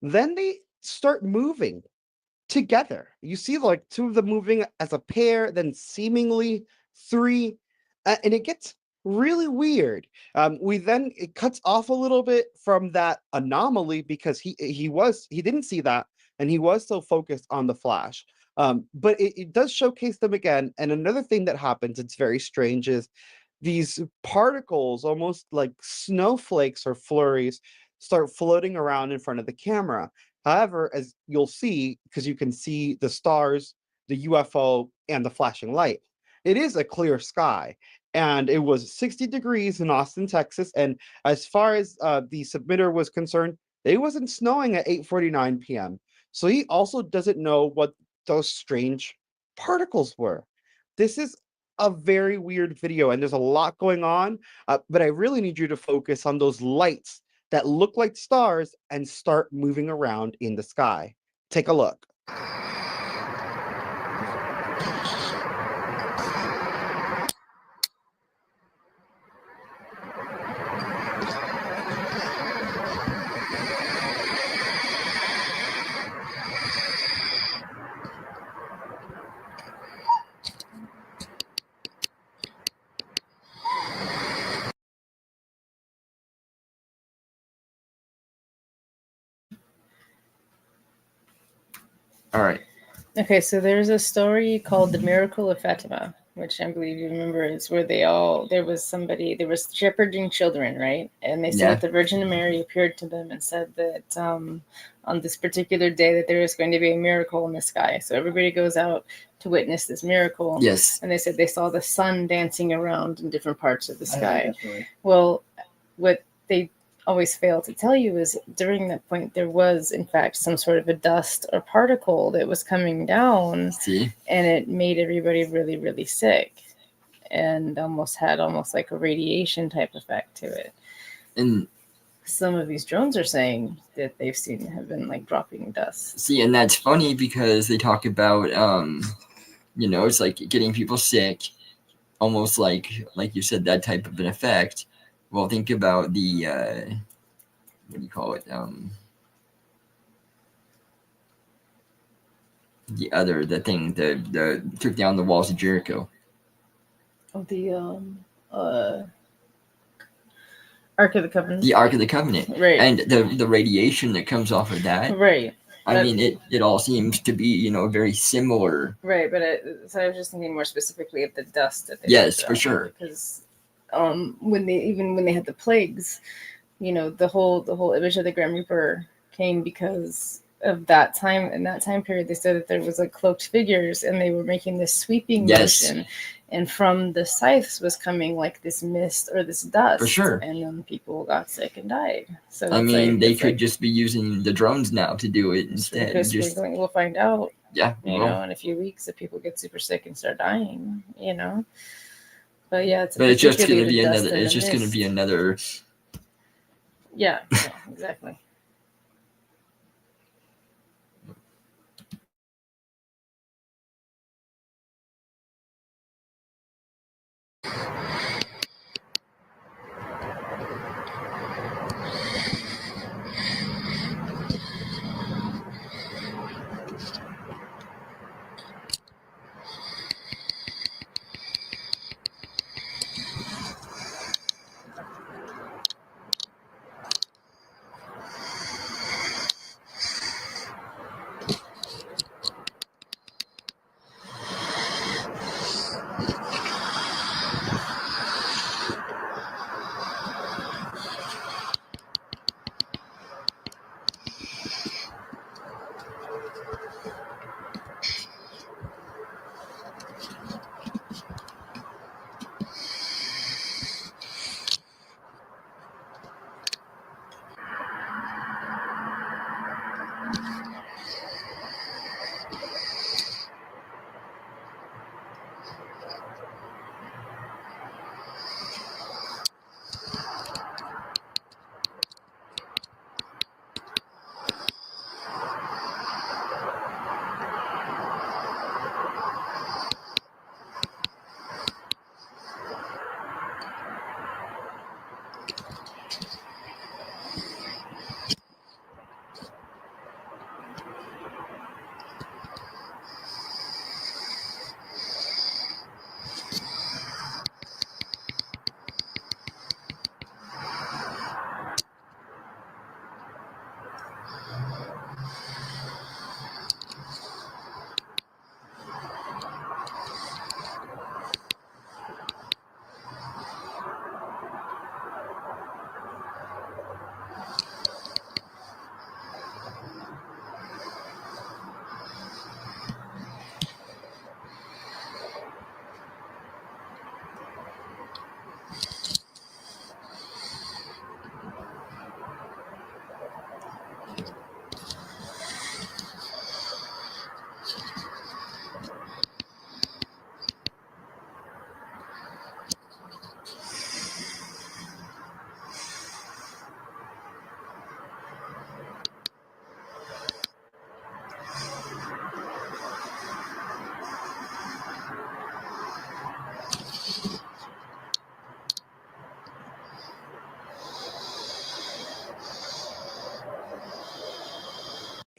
Then they start moving together. You see like two of them moving as a pair, then seemingly three, and it gets really weird. It cuts off a little bit from that anomaly because he didn't see that and he was so focused on the flash. But it does showcase them again. And another thing that happens, it's very strange, is these particles, almost like snowflakes or flurries, start floating around in front of the camera. However, as you'll see, because you can see the stars, the UFO, and the flashing light, it is a clear sky. And it was 60 degrees in Austin, Texas. And as far as the submitter was concerned, it wasn't snowing at 8:49 p.m. So he also doesn't know what those strange particles were. This is a very weird video, and there's a lot going on, but I really need you to focus on those lights that look like stars and start moving around in the sky. Take a look. All right. Okay, so there's a story called The Miracle of Fatima, which I believe you remember is where there was shepherding children, right? And they said that the Virgin Mary appeared to them and said that on this particular day that there was going to be a miracle in the sky. So everybody goes out to witness this miracle. Yes. And they said they saw the sun dancing around in different parts of the sky. Well, what they always fail to tell you is during that point there was in fact some sort of a dust or particle that was coming down. See? And it made everybody really, really sick and had almost like a radiation type effect to it. And some of these drones are saying that they've seen have been like dropping dust. See, and that's funny because they talk about it's like getting people sick, almost like you said, that type of an effect. Well, think about the what do you call it? The thing that took down the walls of Jericho. Oh, the Ark of the Covenant. The Ark of the Covenant. Right. And the radiation that comes off of that. Right. I mean, it all seems to be, very similar. Right, but so I was just thinking more specifically of the dust that they yes, for sure. Because when they had the plagues, the whole image of the Grim Reaper came because of that time. In that time period, they said that there was like cloaked figures, and they were making this sweeping motion, and from the scythes was coming like this mist or this dust. For sure. And then people got sick and died. So I mean, they could just be using the drones now to do it instead. We'll find out. Yeah, in a few weeks if people get super sick and start dying. But yeah, it's just going to be another. It's just going to be another. Yeah, exactly.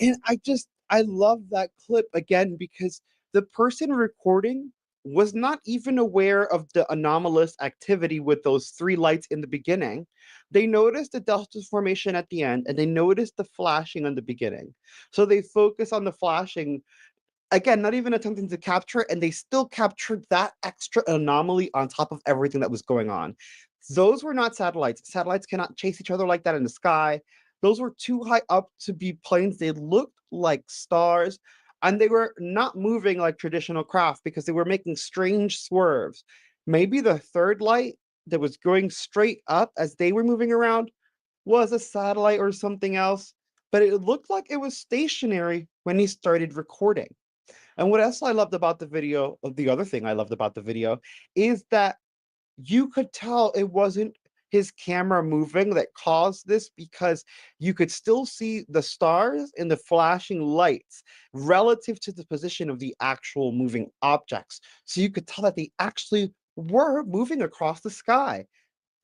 And I love that clip again because the person recording was not even aware of the anomalous activity with those three lights in the beginning. They noticed the dust formation at the end and they noticed the flashing on the beginning. So they focus on the flashing, again, not even attempting to capture, and they still captured that extra anomaly on top of everything that was going on. Those were not satellites. Satellites cannot chase each other like that in the sky. Those were too high up to be planes. They looked like stars, and they were not moving like traditional craft because they were making strange swerves. Maybe the third light that was going straight up as they were moving around was a satellite or something else, but it looked like it was stationary when he started recording. And what else I loved about the video, the other thing I loved about the video, is that you could tell it wasn't his camera moving that caused this, because you could still see the stars and the flashing lights relative to the position of the actual moving objects. So you could tell that they actually were moving across the sky.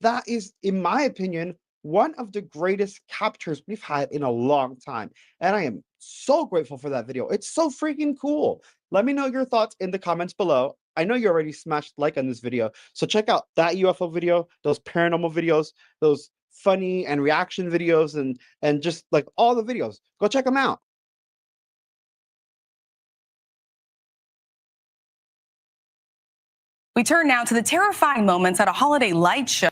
That is, in my opinion, one of the greatest captures we've had in a long time. And I am so grateful for that video. It's so freaking cool. Let me know your thoughts in the comments below. I know you already smashed like on this video, so check out that UFO video, those paranormal videos, those funny and reaction videos, and just like all the videos. Go check them out. We turn now to the terrifying moments at a holiday light show.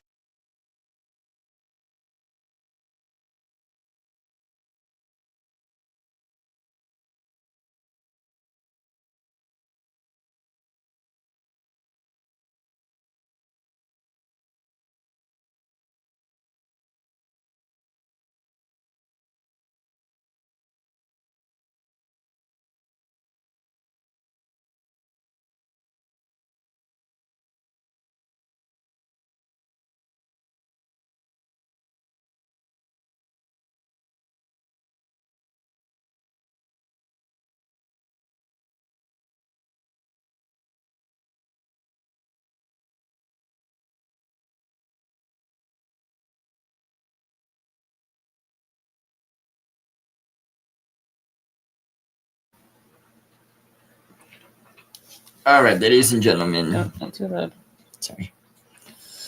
All right, ladies and gentlemen. No, not too loud. Sorry.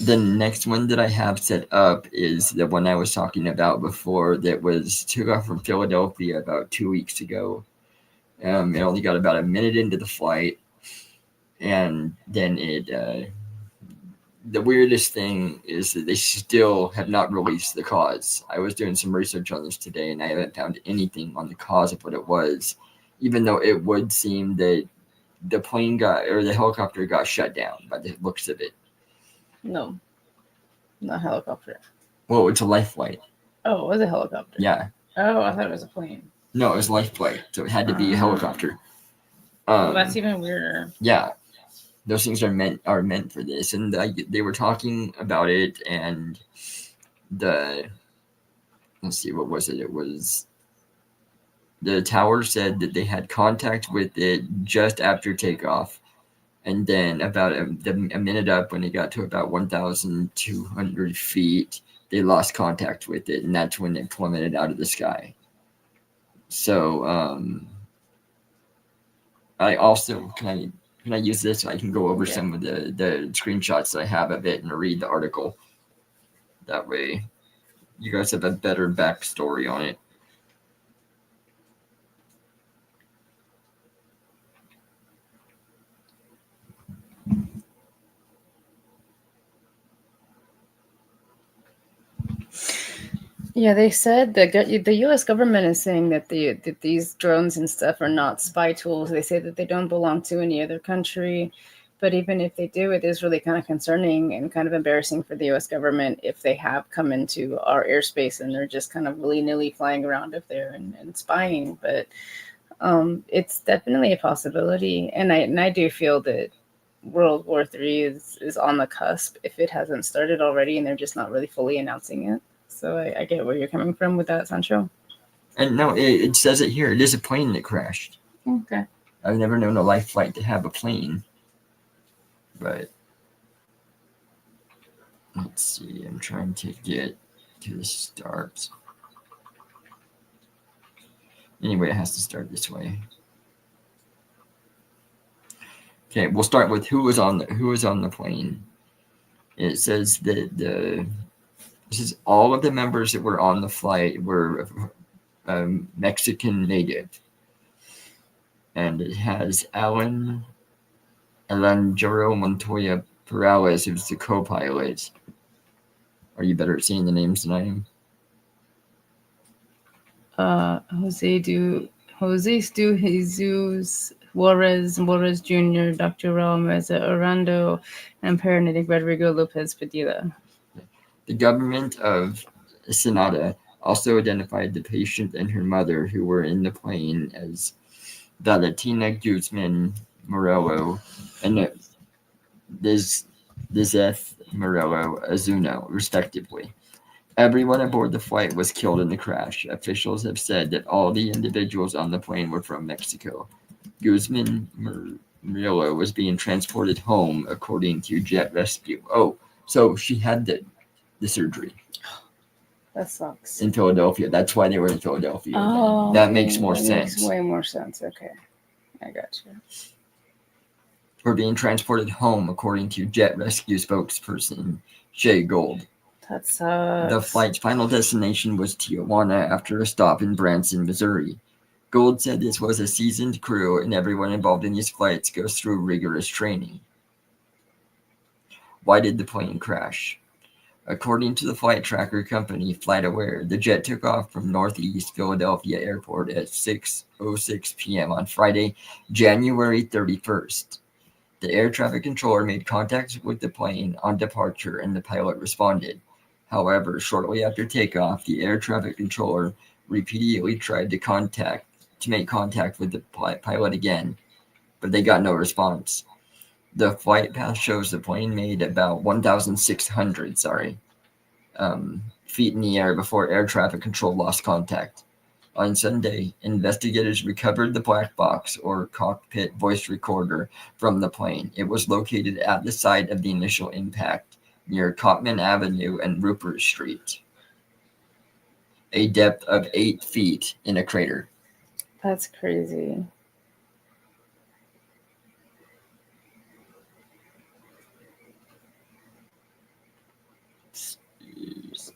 The next one that I have set up is the one I was talking about before that was took off from Philadelphia about 2 weeks ago. It only got about a minute into the flight, and then it. The weirdest thing is that they still have not released the cause. I was doing some research on this today, and I haven't found anything on the cause of what it was, even though it would seem that the plane the helicopter got shut down by the looks of it. No, not helicopter. Well, it's a life flight. Oh, it was a helicopter. Yeah. Oh, I thought it was a plane. No, it was a life flight, so it had to be a helicopter. Well, that's even weirder. Yeah, those things are meant for this, and they were talking about it, and let's see, what was it? It was the tower said that they had contact with it just after takeoff, and then about a minute up, when it got to about 1,200 feet, they lost contact with it, and that's when it plummeted out of the sky. So, I also can I use this so I can go over some of the screenshots that I have of it and read the article. That way, you guys have a better backstory on it. Yeah, they said that the U.S. government is saying that that these drones and stuff are not spy tools. They say that they don't belong to any other country, but even if they do, it is really kind of concerning and kind of embarrassing for the U.S. government if they have come into our airspace and they're just kind of willy-nilly flying around up there and spying. But it's definitely a possibility, and I do feel that World War III is on the cusp if it hasn't started already, and they're just not really fully announcing it. So I get where you're coming from with that, Sancho. And no, it says it here. It is a plane that crashed. Okay. I've never known a life flight to have a plane. But let's see. I'm trying to get to the start. Anyway, it has to start this way. Okay, we'll start with who was on the plane. It says that this is all of the members that were on the flight were Mexican native, and it has Alejandro Montoya Perales, who's the co-pilot. Are you better at seeing the names than I am? Jose Stu Jesus Juarez Jr., Dr. Raul Meza Orlando, and paramedic Rodrigo Lopez Padilla. The government of Sonata also identified the patient and her mother who were in the plane as Valentina Guzman Morello and Lizeth Morello Azuno, respectively. Everyone aboard the flight was killed in the crash. Officials have said that all the individuals on the plane were from Mexico. Guzman Murillo was being transported home, according to Jet Rescue. Oh, so she had the surgery. That sucks. In Philadelphia. That's why they were in Philadelphia. Oh, that makes more that sense. Makes way more sense. Okay, I got you. Were being transported home, according to Jet Rescue spokesperson Shay Gold. That sucks. The flight's final destination was Tijuana after a stop in Branson, Missouri. Gold said this was a seasoned crew and everyone involved in these flights goes through rigorous training. Why did the plane crash? According to the flight tracker company FlightAware, the jet took off from Northeast Philadelphia Airport at 6:06 p.m. on Friday, January 31st. The air traffic controller made contact with the plane on departure and the pilot responded. However, shortly after takeoff, the air traffic controller repeatedly tried to make contact with the pilot again, but they got no response. The flight path shows the plane made about 1,600 feet in the air before air traffic control lost contact. On Sunday, investigators recovered the black box or cockpit voice recorder from the plane. It was located at the site of the initial impact near Cottman Avenue and Rupert Street, a depth of 8 feet in a crater. That's crazy. Jeez.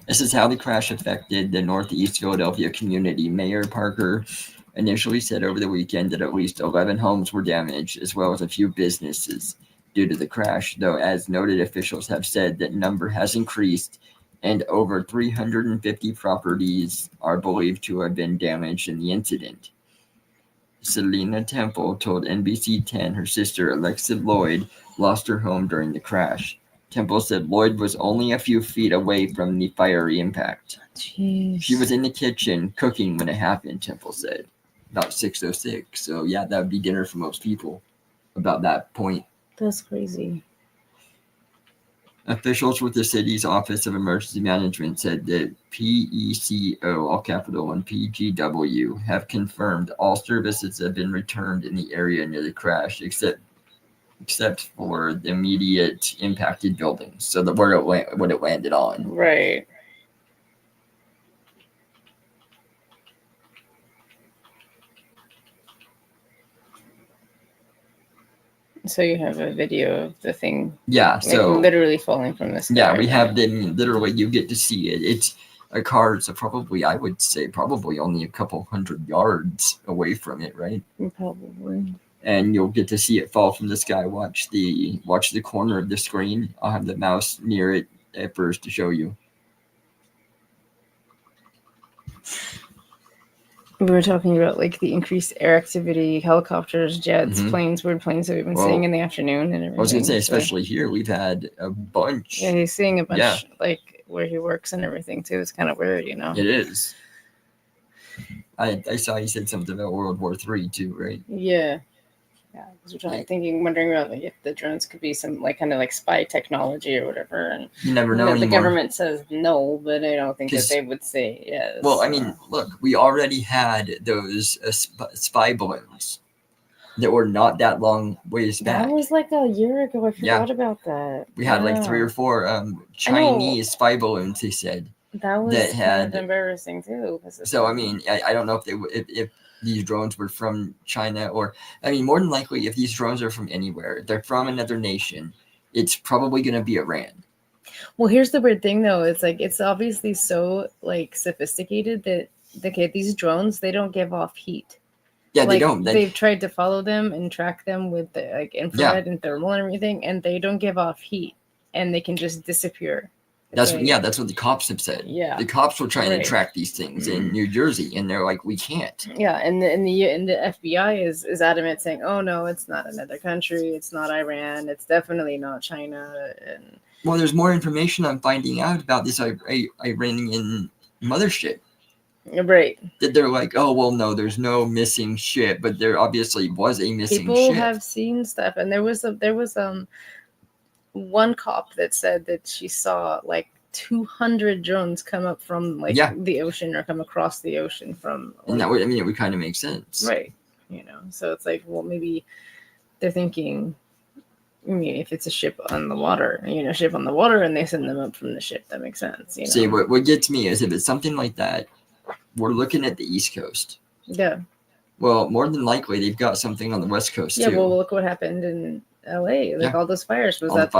This is how the crash affected the Northeast Philadelphia community. Mayor Parker initially said over the weekend that at least 11 homes were damaged, as well as a few businesses due to the crash, though as noted, officials have said that number has increased and over 350 properties are believed to have been damaged in the incident. Selena Temple told NBC 10 her sister Alexa Lloyd lost her home during the crash. Temple said Lloyd was only a few feet away from the fiery impact. Jeez. She was in the kitchen cooking when it happened, Temple said. About 6:06. So yeah, that would be dinner for most people about that point. That's crazy. Officials with the city's Office of Emergency Management said that PECO, all capital, and PGW have confirmed all services have been returned in the area near the crash, except for the immediate impacted buildings. So what it landed on. Right. So you have a video of the thing. Yeah, so literally falling from the sky. Yeah, we have them. Literally, you get to see it. It's a car, so probably I would say probably only a couple hundred yards away from it, right? Probably. And you'll get to see it fall from the sky. Watch the corner of the screen. I'll have the mouse near it at first to show you. We were talking about like the increased air activity, helicopters, jets, planes, weird planes that we've been seeing in the afternoon and everything. I was going to say, especially here, we've had a bunch. Yeah, he's seeing a bunch like where he works and everything too. It's kind of weird, you know. It is. I saw you said something about World War III too, right? Yeah. Yeah, because we're wondering about like if the drones could be some like kind of like spy technology or whatever, and you never know. The government says no, but I don't think that they would say yes. Well, I mean, look, we already had those spy balloons that were not that long ways back. That was like a year ago. I forgot about that. We had like 3 or 4 Chinese spy balloons. They said that was kind of embarrassing too. So I mean, I don't know if if these drones were from China, or I mean, more than likely, if these drones are from anywhere, if they're from another nation, it's probably going to be Iran. Well, here's the weird thing, though. It's like it's obviously so like sophisticated that these drones, they don't give off heat. Yeah, like, they don't. They've tried to follow them and track them with the infrared and thermal and everything, and they don't give off heat, and they can just disappear. That's like, that's what the cops have said. Yeah. The cops were trying Right. to track these things in New Jersey, and they're like, we can't. Yeah, and the FBI is adamant, saying, "Oh no, it's not another country. It's not Iran. It's definitely not China." And Well, there's more information I'm finding out about this Iranian mothership. right, That they're like, oh well, no, there's no missing ship, but there obviously was a missing people ship. have seen stuff, and there was one cop that said that she saw like 200 drones come up from like the ocean or come across the ocean from. Like, and that would, I mean, it would kind of make sense, right? You know, so it's like, well, maybe they're thinking. I mean, if it's a ship on the water, and they send them up from the ship, that makes sense. You know? See, what gets me is if it's something like that, we're looking at the East Coast. Yeah. Well, more than likely, they've got something on the West Coast too. Yeah, well, look what happened in LA. Like all those fires. Was that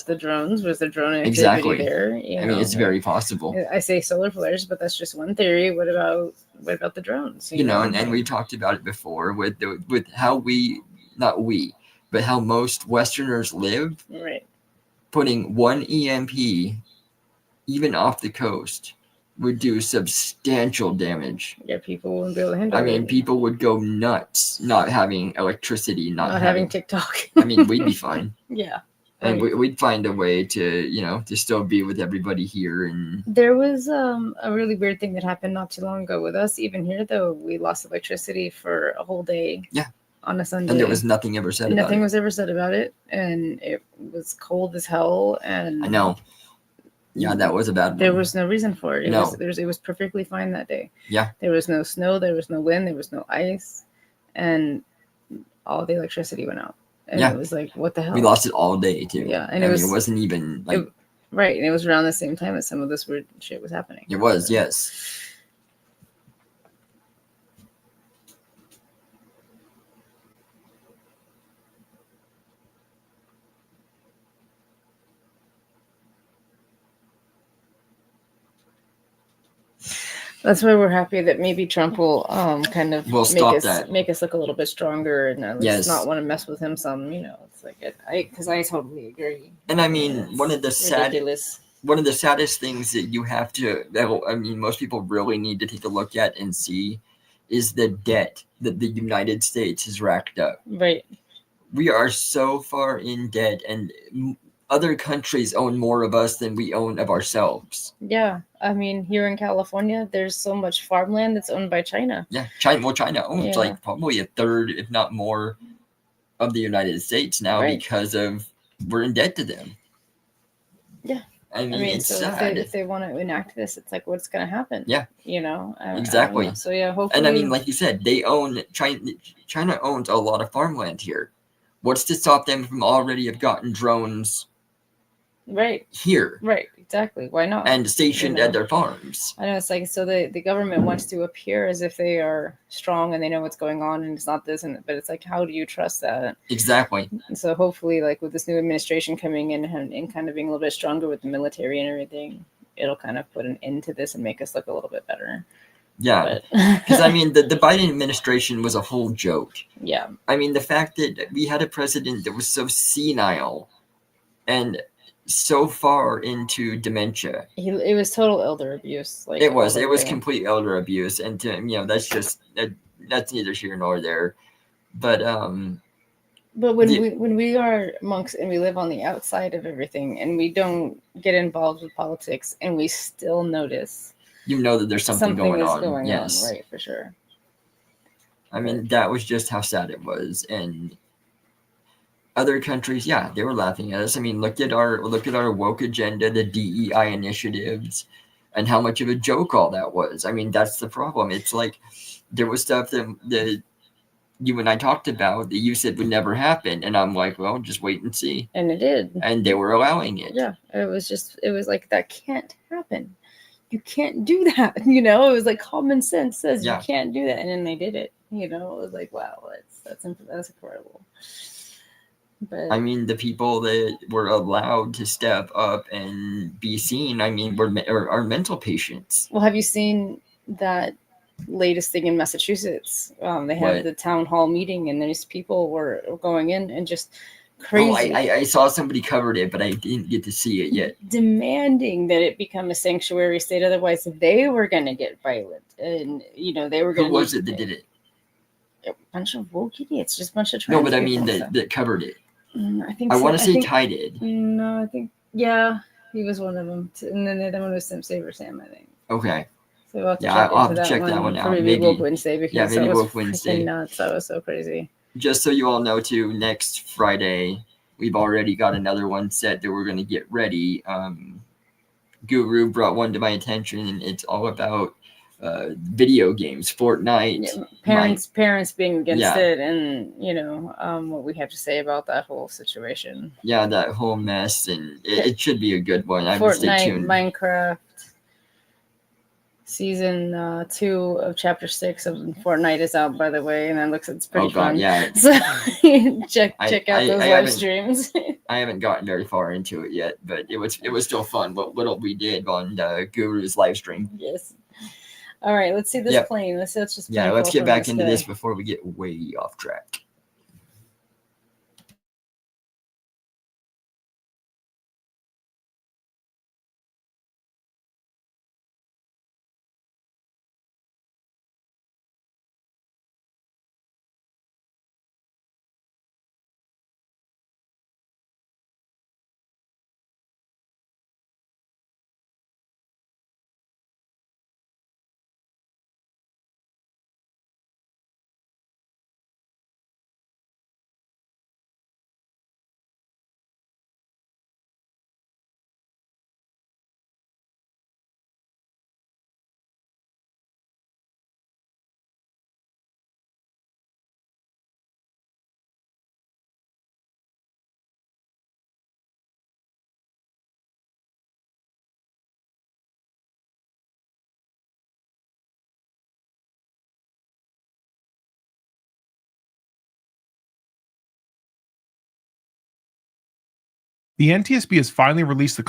the drones? Was the drone activity there? I mean, it's very possible. I say solar flares, but that's just one theory. What about the drones? You know, and we talked about it before with how but how most Westerners live. Right. Putting one EMP, even off the coast, would do substantial damage. Yeah, people wouldn't be able to handle it. I mean, people would go nuts not having electricity, not having TikTok. I mean, we'd be fine. Yeah. And we'd find a way to, to still be with everybody here. And there was a really weird thing that happened not too long ago with us. Even here, though, we lost electricity for a whole day. Yeah. On a Sunday. And there was nothing ever said about it. Nothing was ever said about it. And it was cold as hell. And I know. Yeah, that was a bad one. There was no reason for it. It was perfectly fine that day. Yeah. There was no snow. There was no wind. There was no ice. And all the electricity went out. And it was like, what the hell? We lost it all day, too. Yeah. And it wasn't even like... right. And it was around the same time that some of this weird shit was happening. It was, yes. That's why we're happy that maybe Trump will kind of make us look a little bit stronger and at least not want to mess with him some. It's like because I totally agree. And I mean, one of the saddest things that you have to, I mean, most people really need to take a look at and see is the debt that the United States has racked up. Right. We are so far in debt, and other countries own more of us than we own of ourselves. Yeah. I mean, here in California, there's so much farmland that's owned by China. Yeah. China owns like probably a third, if not more, of the United States now because of we're in debt to them. Yeah. I mean it's so sad. If they want to enact this, it's like, what's going to happen? Yeah. Exactly. So, hopefully. And I mean, like you said, they own, China owns a lot of farmland here. What's to stop them from already have gotten drones here? Right, exactly. Why not? And stationed at their farms. I know, it's like, so the government wants to appear as if they are strong and they know what's going on and it's not this, but it's like, how do you trust that? Exactly. And so hopefully, like with this new administration coming in and kind of being a little bit stronger with the military and everything, it'll kind of put an end to this and make us look a little bit better. Yeah, because I mean, the Biden administration was a whole joke. Yeah. I mean, the fact that we had a president that was so senile and so far into dementia. It was total elder abuse. Like it was complete elder abuse. And that's just, that's neither here nor there. But when we are monks and we live on the outside of everything and we don't get involved with politics and we still notice, that there's something going on. Yes. Right, for sure. I mean, that was just how sad it was. And other countries, they were laughing at us. I mean, look at our woke agenda, the DEI initiatives, and how much of a joke all that was. I mean, that's the problem. It's like there was stuff that you and I talked about that you said would never happen, and I'm like, well, just wait and see. And it did. And they were allowing it. Yeah, it was like, that can't happen. You can't do that, It was like common sense says you can't do that, and then they did it. It was like, wow, that's incredible. But I mean, the people that were allowed to step up and be seen, I mean, are mental patients. Well, have you seen that latest thing in Massachusetts? They had the town hall meeting, and these people were going in and just crazy. I saw somebody covered it, but I didn't get to see it yet. Demanding that it become a sanctuary state, otherwise they were going to get violent, and they were going. Who was it that did it? A bunch of woke idiots, just a bunch of trans. No, but I mean that covered it. I think I so. want to say Ty did. No, I think he was one of them, and then the other one was Saver Sam, I think. Okay. So we'll have to I'll have to check that one out. Maybe Woke Wednesday, because maybe that was Woke Wednesday. nuts. That was so crazy. Just so you all know, too, next Friday we've already got another one set that we're going to get ready. Guru brought one to my attention, and it's all about video games, Fortnite. Yeah, parents being against it, and what we have to say about that whole situation. Yeah, that whole mess, and it should be a good one. I would stay Fortnite, tuned. Minecraft, season 2 of chapter 6 of Fortnite is out, by the way, and it's pretty fun. Yeah. So check out those live streams. I haven't gotten very far into it yet, but it was still fun. What little we did on Guru's live stream. Yes. All right, let's see this plane. Let's just let's get back into this before we get way off track. The NTSB has finally released the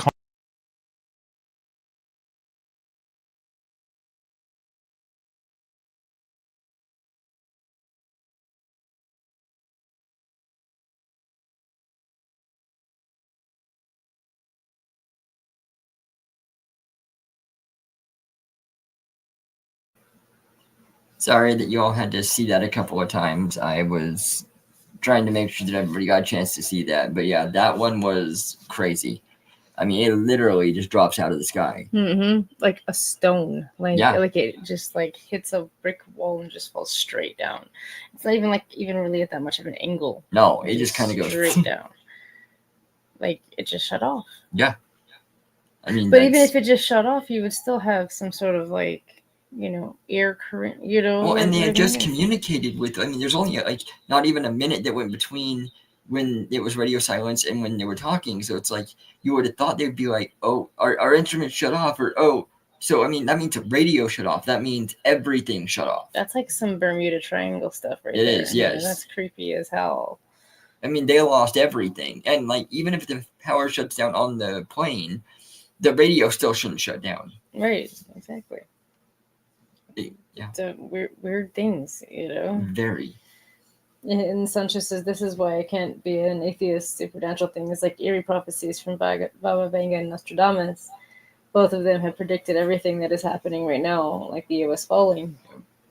Sorry that you all had to see that a couple of times. I was trying to make sure that everybody got a chance to see that. But yeah, that one was crazy. I mean, it literally just drops out of the sky. Mm-hmm. Like a stone. Like it just hits a brick wall and just falls straight down. It's not even really at that much of an angle. No, it just kind of goes straight down. Like it just shut off. Yeah. I mean, but even if it just shut off, you would still have some sort of air current, Well, and they had just communicated with, I mean, there's only not even a minute that went between when it was radio silence and when they were talking. So it's like, you would have thought they'd be like, oh, our instruments shut off, or, oh, so, I mean, that means the radio shut off. That means everything shut off. That's like some Bermuda Triangle stuff right there. It is, yes. That's creepy as hell. I mean, they lost everything. And, even if the power shuts down on the plane, the radio still shouldn't shut down. Right, exactly. Yeah. So weird things, Very. And Sanchez says, this is why I can't be an atheist. Supernatural things like eerie prophecies from Baba Vanga and Nostradamus. Both of them have predicted everything that is happening right now, like the U.S. falling.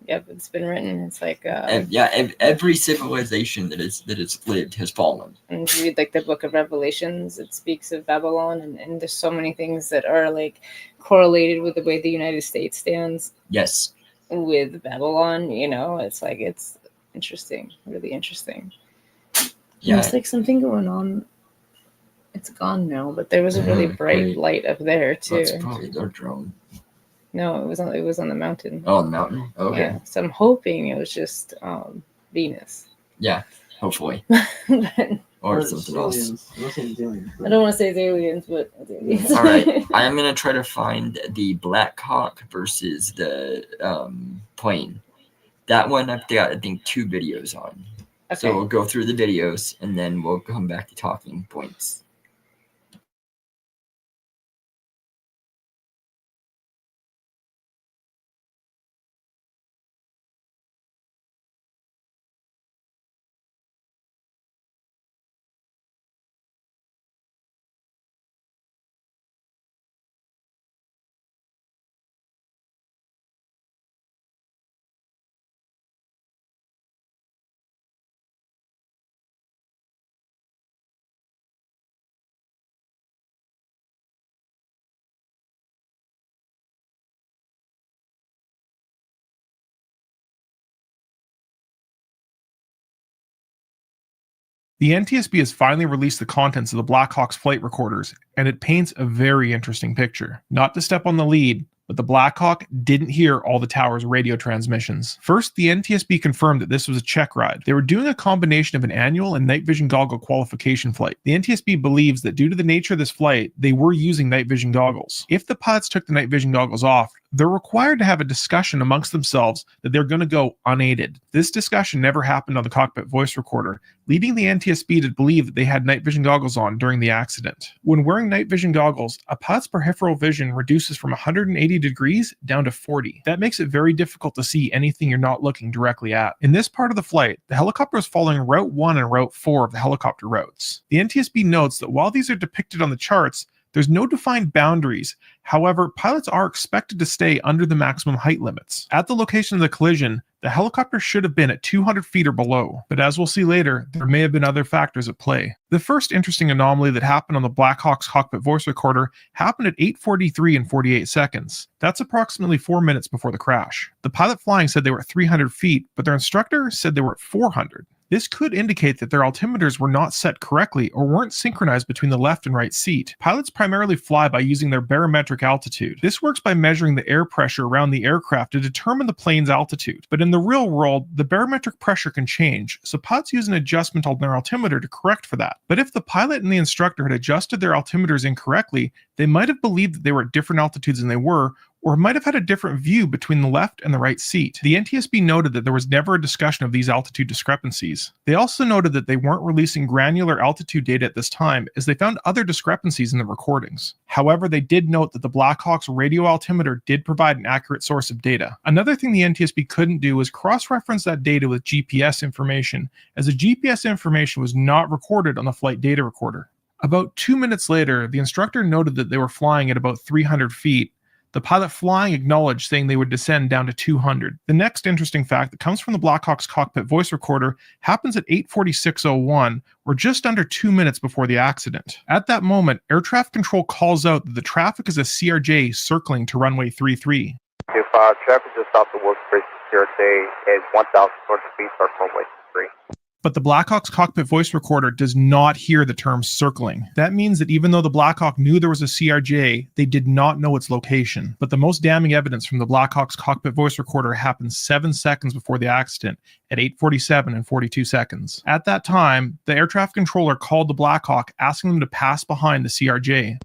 Yep, it's been written. It's like every civilization that has lived has fallen. And if you read the Book of Revelations, it speaks of Babylon, and there's so many things that are correlated with the way the United States stands. Yes. With Babylon, it's interesting, really interesting. Yeah, it's like something going on. It's gone now, but there was a really bright light up there too. That's probably their drone. No, it was on the mountain. Oh, on the mountain. Okay. Yeah, so I'm hoping it was just Venus. Yeah, hopefully. Or something else. I don't want to say it's aliens, but it's aliens. All right, I am gonna try to find the Black Hawk versus the plane. That one I've got, I think, 2 videos on. Okay. So we'll go through the videos and then we'll come back to talking points. The NTSB has finally released the contents of the Blackhawk's flight recorders, and it paints a very interesting picture. Not to step on the lead, but the Black Hawk didn't hear all the tower's radio transmissions. First, the NTSB confirmed that this was a check ride. They were doing a combination of an annual and night vision goggle qualification flight. The NTSB believes that due to the nature of this flight, they were using night vision goggles. If the pilots took the night vision goggles off, they're required to have a discussion amongst themselves that they're going to go unaided. This discussion never happened on the cockpit voice recorder, leading the NTSB to believe that they had night vision goggles on during the accident. When wearing night vision goggles, a pilot's peripheral vision reduces from 180 degrees down to 40. That makes it very difficult to see anything you're not looking directly at. In this part of the flight, the helicopter is following Route 1 and Route 4 of the helicopter routes. The NTSB notes that while these are depicted on the charts, there's no defined boundaries. However, pilots are expected to stay under the maximum height limits. At the location of the collision, the helicopter should have been at 200 feet or below, but as we'll see later, there may have been other factors at play. The first interesting anomaly that happened on the Black Hawk's cockpit voice recorder happened at 8:43 and 48 seconds. That's approximately 4 minutes before the crash. The pilot flying said they were at 300 feet, but their instructor said they were at 400. This could indicate that their altimeters were not set correctly or weren't synchronized between the left and right seat. Pilots primarily fly by using their barometric altitude. This works by measuring the air pressure around the aircraft to determine the plane's altitude. But in the real world, the barometric pressure can change, so pilots use an adjustment on their altimeter to correct for that. But if the pilot and the instructor had adjusted their altimeters incorrectly, they might have believed that they were at different altitudes than they were, or might have had a different view between the left and the right seat. The NTSB noted that there was never a discussion of these altitude discrepancies. They also noted that they weren't releasing granular altitude data at this time, as they found other discrepancies in the recordings. However, they did note that the Black Hawk's radio altimeter did provide an accurate source of data. Another thing the NTSB couldn't do was cross-reference that data with GPS information, as the GPS information was not recorded on the flight data recorder. About 2 minutes later, the instructor noted that they were flying at about 300 feet. The pilot flying acknowledged, saying they would descend down to 200. The next interesting fact that comes from the Black Hawk's cockpit voice recorder happens at 8:46:01, or just under 2 minutes before the accident. At that moment, air traffic control calls out that the traffic is a CRJ circling to runway 33. If traffic just off the workspace CRJ is 1,200 feet, start runway 3. But the Black Hawk's cockpit voice recorder does not hear the term circling. That means that even though the Black Hawk knew there was a CRJ, they did not know its location. But the most damning evidence from the Black Hawk's cockpit voice recorder happened 7 seconds before the accident at 8:47 and 42 seconds. At that time, the air traffic controller called the Black Hawk, asking them to pass behind the CRJ.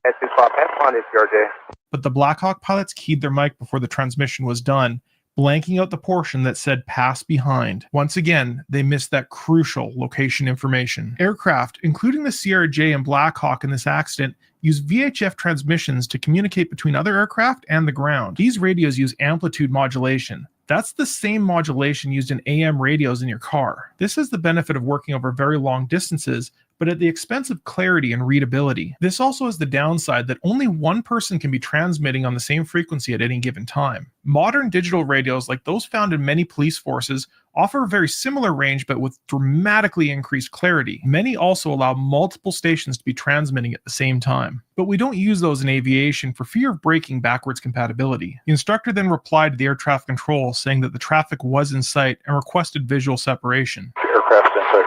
But the Black Hawk pilots keyed their mic before the transmission was done, blanking out the portion that said pass behind. Once again, they missed that crucial location information. Aircraft, including the CRJ and Black Hawk in this accident, use VHF transmissions to communicate between other aircraft and the ground. These radios use amplitude modulation. That's the same modulation used in AM radios in your car. This has the benefit of working over very long distances, but at the expense of clarity and readability. This also has the downside that only one person can be transmitting on the same frequency at any given time. Modern digital radios, like those found in many police forces, offer a very similar range but with dramatically increased clarity. Many also allow multiple stations to be transmitting at the same time. But we don't use those in aviation for fear of breaking backwards compatibility. The instructor then replied to the air traffic control saying that the traffic was in sight and requested visual separation. Aircraft in sight,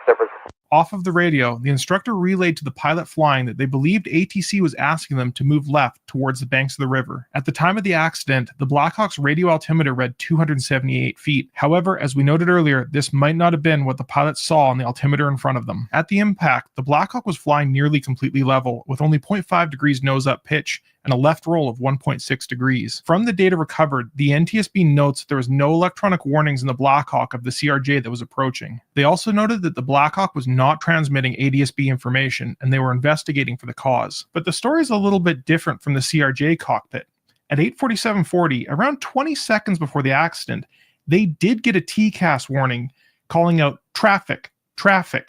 separation. Off of the radio, the instructor relayed to the pilot flying that they believed ATC was asking them to move left towards the banks of the river. At the time of the accident, the Black Hawk's radio altimeter read 278 feet. However, as we noted earlier, this might not have been what the pilots saw on the altimeter in front of them. At the impact, the Black Hawk was flying nearly completely level, with only 0.5 degrees nose-up pitch and a left roll of 1.6 degrees. From the data recovered, the NTSB notes that there was no electronic warnings in the Black Hawk of the CRJ that was approaching. They also noted that the Black Hawk was not transmitting ADSB information, and they were investigating for the cause. But the story is a little bit different from the CRJ cockpit. At 8:47:40, around 20 seconds before the accident, they did get a TCAS warning calling out traffic.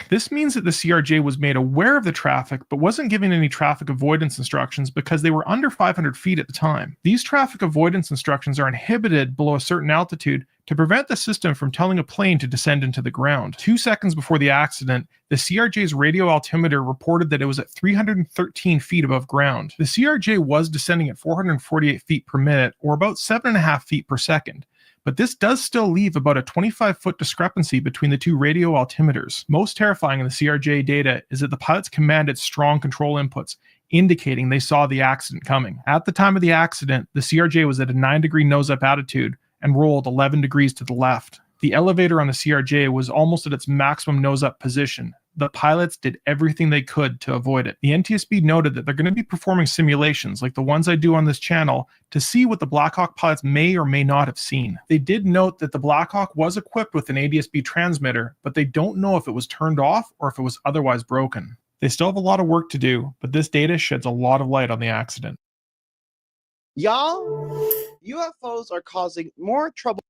This means that the CRJ was made aware of the traffic, but wasn't given any traffic avoidance instructions because they were under 500 feet at the time. These traffic avoidance instructions are inhibited below a certain altitude to prevent the system from telling a plane to descend into the ground. 2 seconds before the accident, the CRJ's radio altimeter reported that it was at 313 feet above ground. The CRJ was descending at 448 feet per minute, or about 7.5 feet per second. But this does still leave about a 25-foot discrepancy between the two radio altimeters. Most terrifying in the CRJ data is that the pilots commanded strong control inputs, indicating they saw the accident coming. At the time of the accident, the CRJ was at a 9-degree nose-up attitude and rolled 11 degrees to the left. The elevator on the CRJ was almost at its maximum nose-up position. The pilots did everything they could to avoid it. The NTSB noted that they're going to be performing simulations like the ones I do on this channel to see what the Black Hawk pilots may or may not have seen. They did note that the Black Hawk was equipped with an ADSB transmitter, but they don't know if it was turned off or if it was otherwise broken. They still have a lot of work to do, but this data sheds a lot of light on the accident. Y'all, UFOs are causing more trouble.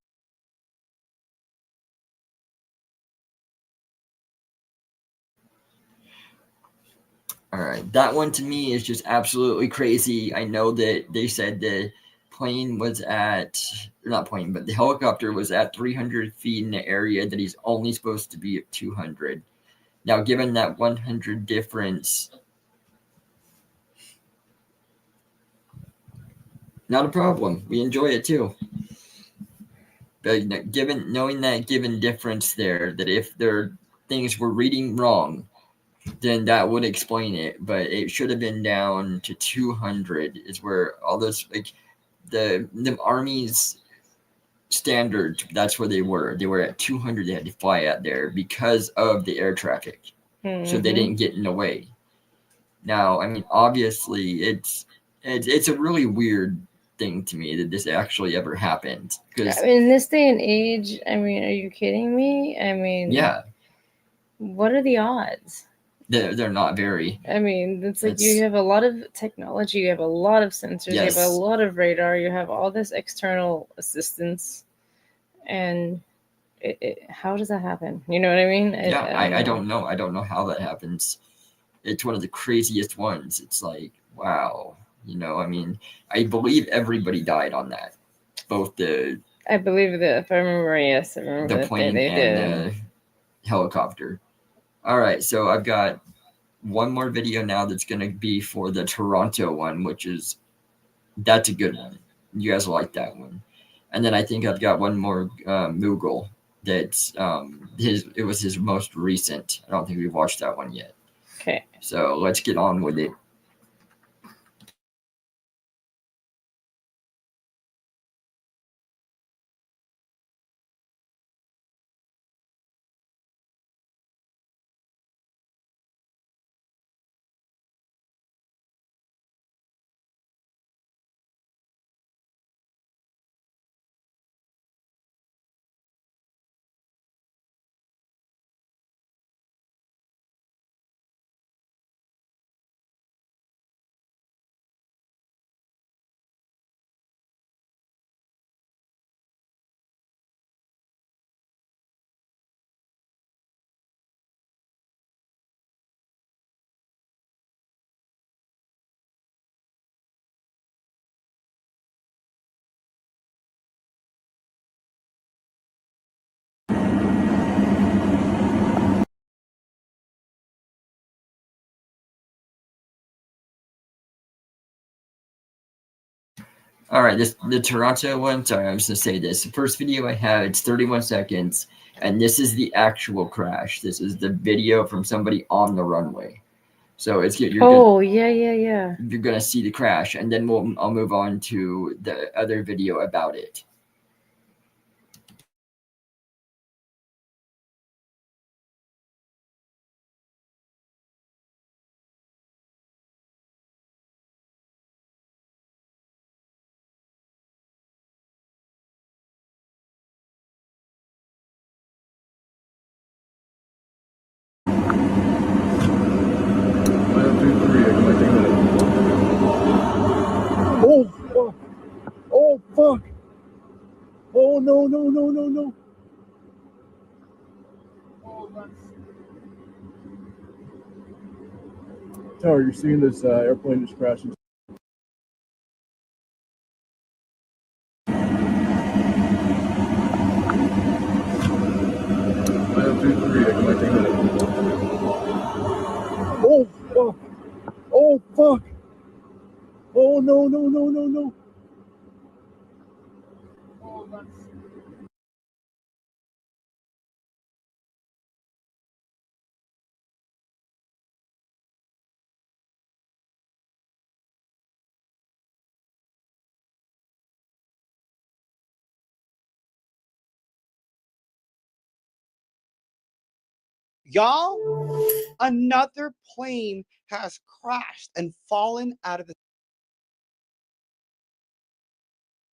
All right, that one to me is just absolutely crazy. I know that they said the plane was at, not plane, but the helicopter was at 300 feet in an area that he's only supposed to be at 200. Now, given that 100 difference, not a problem. We enjoy it too. But knowing that given difference there, that if their things were reading wrong, then that would explain it. But it should have been down to 200 is where all those, like, the Army's standards, that's where they were. They were at 200. They had to fly out there because of the air traffic. So they didn't get in the way. Now, I mean, obviously, it's a really weird thing to me that this actually ever happened. Because I mean, in this day and age, I mean, are you kidding me? I mean, yeah, what are the odds? they're not very. I mean, it's like you have a lot of technology, you have a lot of sensors, you have a lot of radar, you have all this external assistance, and how does that happen? You know what I mean? I don't know. I don't know how that happens. It's one of the craziest ones. It's like, wow. You know, I mean, I believe everybody died on that. Both I believe that, if I remember, yes, I remember the plane and the helicopter. All right, so I've got one more video now that's going to be for the Toronto one, that's a good one. You guys will like that one. And then I think I've got one more Moogle that's it was his most recent. I don't think we've watched that one yet. Okay. So let's get on with it. All right, the Toronto one. Sorry, I was going to say this. The first video I have, it's 31 seconds, and this is the actual crash. This is the video from somebody on the runway. So it's you're yeah. You're gonna see the crash, and then I'll move on to the other video about it. Oh, fuck. Oh, fuck. Oh, no. Tower, you're seeing this airplane just crashing. 523, connecting minute. Oh, fuck. Oh, fuck. Oh, no. Y'all, another plane has crashed and fallen out of the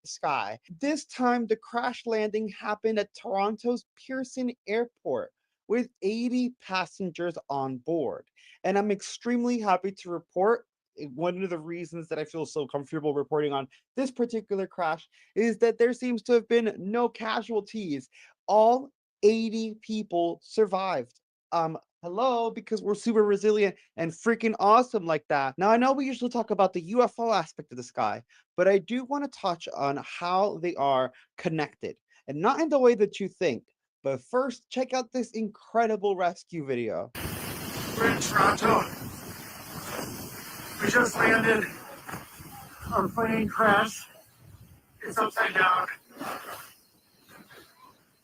sky. This time, the crash landing happened at Toronto's Pearson Airport with 80 passengers on board. And I'm extremely happy to report one of the reasons that I feel so comfortable reporting on this particular crash is that there seems to have been no casualties. All 80 people survived. Hello, because we're super resilient and freaking awesome like that. Now, I know we usually talk about the UFO aspect of the sky, but I do want to touch on how they are connected, and not in the way that you think. But first, check out this incredible rescue video. We're in Toronto. We just landed. Our plane crashed. It's upside down.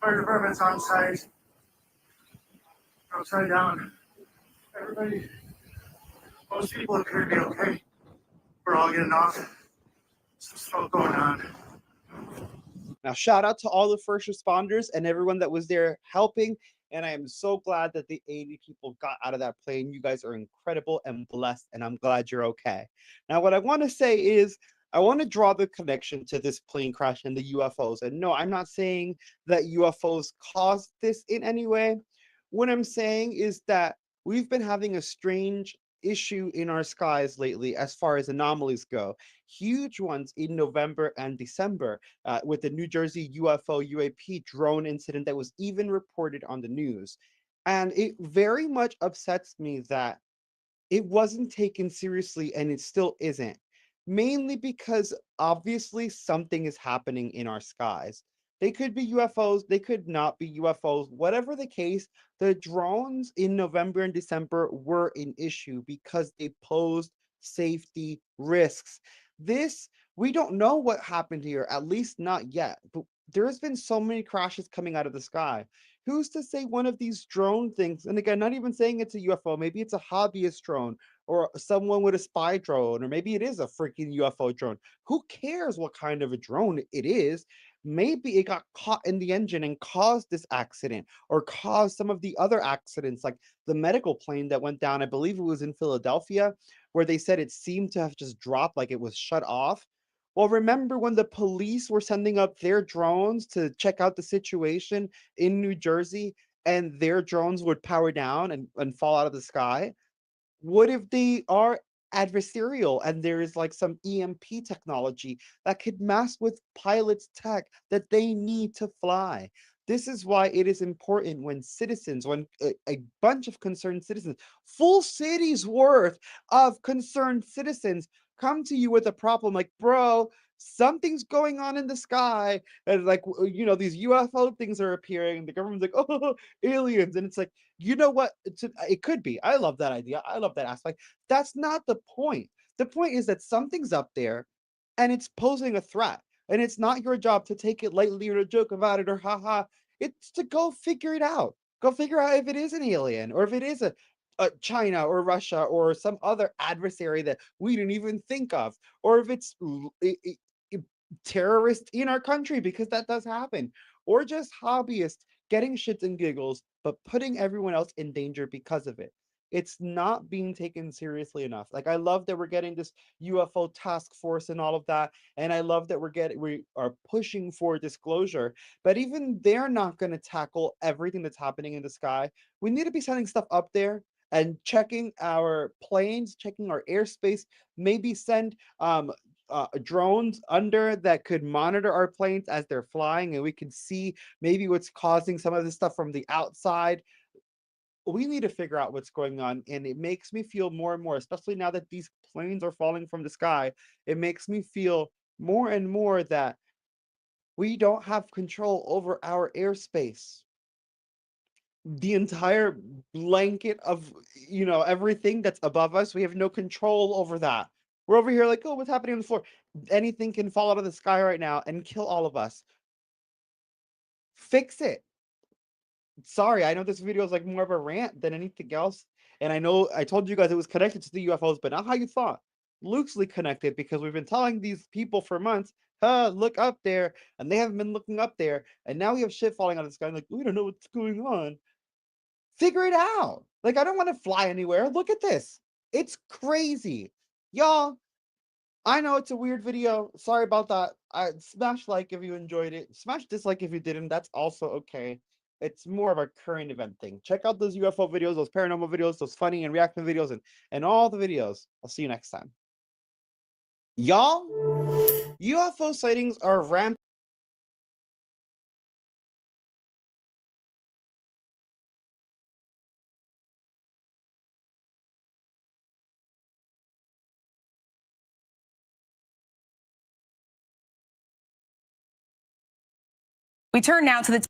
Fire department's on site. Upside down. Everybody, most people appear to be okay. We're all getting off. Some smoke going on. Now, shout out to all the first responders and everyone that was there helping. And I am so glad that the 80 people got out of that plane. You guys are incredible and blessed, and I'm glad you're okay. Now, what I want to say is, I want to draw the connection to this plane crash and the UFOs. And no, I'm not saying that UFOs caused this in any way. What I'm saying is that we've been having a strange issue in our skies lately as far as anomalies go. Huge ones in November and December with the New Jersey UFO UAP drone incident that was even reported on the news. And it very much upsets me that it wasn't taken seriously and it still isn't. Mainly because obviously something is happening in our skies. They could be UFOs, they could not be UFOs. Whatever the case, the drones in November and December were an issue because they posed safety risks. This, we don't know what happened here, at least not yet. But there's been so many crashes coming out of the sky. Who's to say one of these drone things, and again, not even saying it's a UFO, maybe it's a hobbyist drone or someone with a spy drone, or maybe it is a freaking UFO drone. Who cares what kind of a drone it is? Maybe it got caught in the engine and caused this accident or caused some of the other accidents, like the medical plane that went down. I believe it was in Philadelphia, where they said it seemed to have just dropped, like it was shut off. Well, remember when the police were sending up their drones to check out the situation in New Jersey and their drones would power down and fall out of the sky? What if they are adversarial and there is like some EMP technology that could mess with pilots' tech that they need to fly? This is why it is important when citizens, when a bunch of concerned citizens, full cities worth of concerned citizens come to you with a problem like, bro, something's going on in the sky. And like, these UFO things are appearing. The government's like, oh, aliens. And it's like, you know what? It could be. I love that idea. I love that aspect. That's not the point. The point is that something's up there and it's posing a threat. And it's not your job to take it lightly or to joke about it or haha. It's to go figure it out. Go figure out if it is an alien or if it is a China or Russia or some other adversary that we didn't even think of, or if it's terrorists in our country, because that does happen, or just hobbyists getting shits and giggles, but putting everyone else in danger because of it. It's not being taken seriously enough. Like, I love that we're getting this UFO task force and all of that, and I love that we are pushing for disclosure. But even they're not going to tackle everything that's happening in the sky. We need to be sending stuff up there and checking our planes, checking our airspace. Maybe send drones under that could monitor our planes as they're flying, and we can see maybe what's causing some of this stuff from the outside. We need to figure out what's going on, and it makes me feel more and more, especially now that these planes are falling from the sky, it makes me feel more and more that we don't have control over our airspace. The entire blanket of everything that's above us, we have no control over that. We're over here like, oh, what's happening on the floor? Anything can fall out of the sky right now and kill all of us. Fix it. Sorry, I know this video is like more of a rant than anything else, and I know I told you guys it was connected to the UFOs, but not how you thought. Loosely connected, because we've been telling these people for months, look up there, and they haven't been looking up there, and now we have shit falling out of the sky, like, we don't know what's going on. Figure it out. Like, I don't want to fly anywhere. Look at this. It's crazy. Y'all, I know it's a weird video. Sorry about that. Smash like if you enjoyed it. Smash dislike if you didn't. That's also okay. It's more of a current event thing. Check out those UFO videos, those paranormal videos, those funny and reaction videos, and all the videos. I'll see you next time. Y'all, UFO sightings are rampant. We turn now to the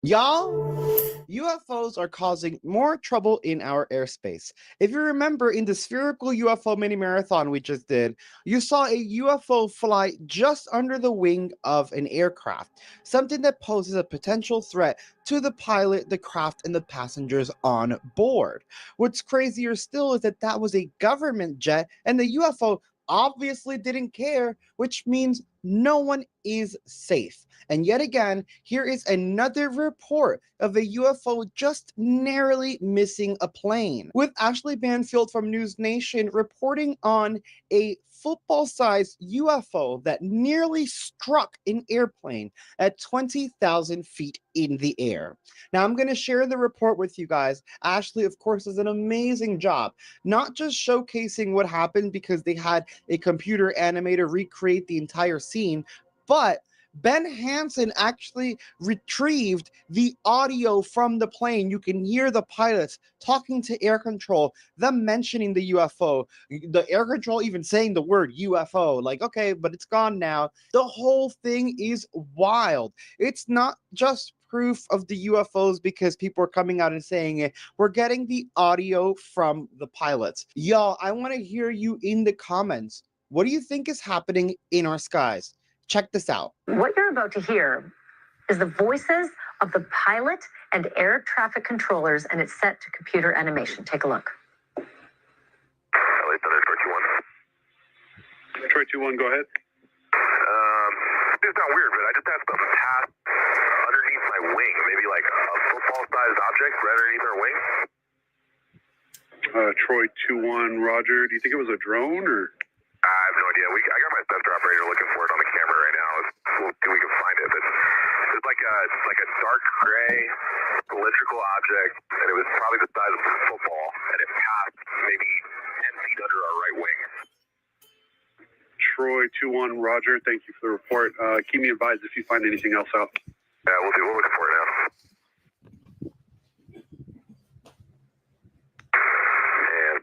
Y'all, UFOs are causing more trouble in our airspace. If you remember in the spherical UFO mini marathon we just did, you saw a UFO fly just under the wing of an aircraft, something that poses a potential threat to the pilot, the craft, and the passengers on board. What's crazier still is that that was a government jet, and the UFO obviously didn't care, which means no one is safe. And yet again, here is another report of a UFO just narrowly missing a plane, with Ashley Banfield from News Nation reporting on a football-sized UFO that nearly struck an airplane at 20,000 feet in the air. Now, I'm going to share the report with you guys. Ashley, of course, does an amazing job, not just showcasing what happened because they had a computer animator recreate the entire scene, but Ben Hansen actually retrieved the audio from the plane. You can hear the pilots talking to air control, them mentioning the UFO, the air control even saying the word UFO, like, okay, but it's gone now. The whole thing is wild. It's not just proof of the UFOs because people are coming out and saying it. We're getting the audio from the pilots. Y'all, I want to hear you in the comments. What do you think is happening in our skies? Check this out. What you're about to hear is the voices of the pilot and air traffic controllers, and it's set to computer animation. Take a look. Troy 2-1, go ahead. It's not weird, but I just had something pass underneath my wing, maybe like a football-sized object right underneath our wing. Troy 2-1, Roger. Do you think it was a drone or? I have no idea. I got my sensor operator looking for it on the camera right now. We'll see if we can find it. But it's like a dark gray cylindrical object, and it was probably the size of a football, and it passed maybe 10 feet under our right wing. Troy 2-1, Roger. Thank you for the report. Keep me advised if you find anything else out. Yeah, we'll do. We're looking for it now. And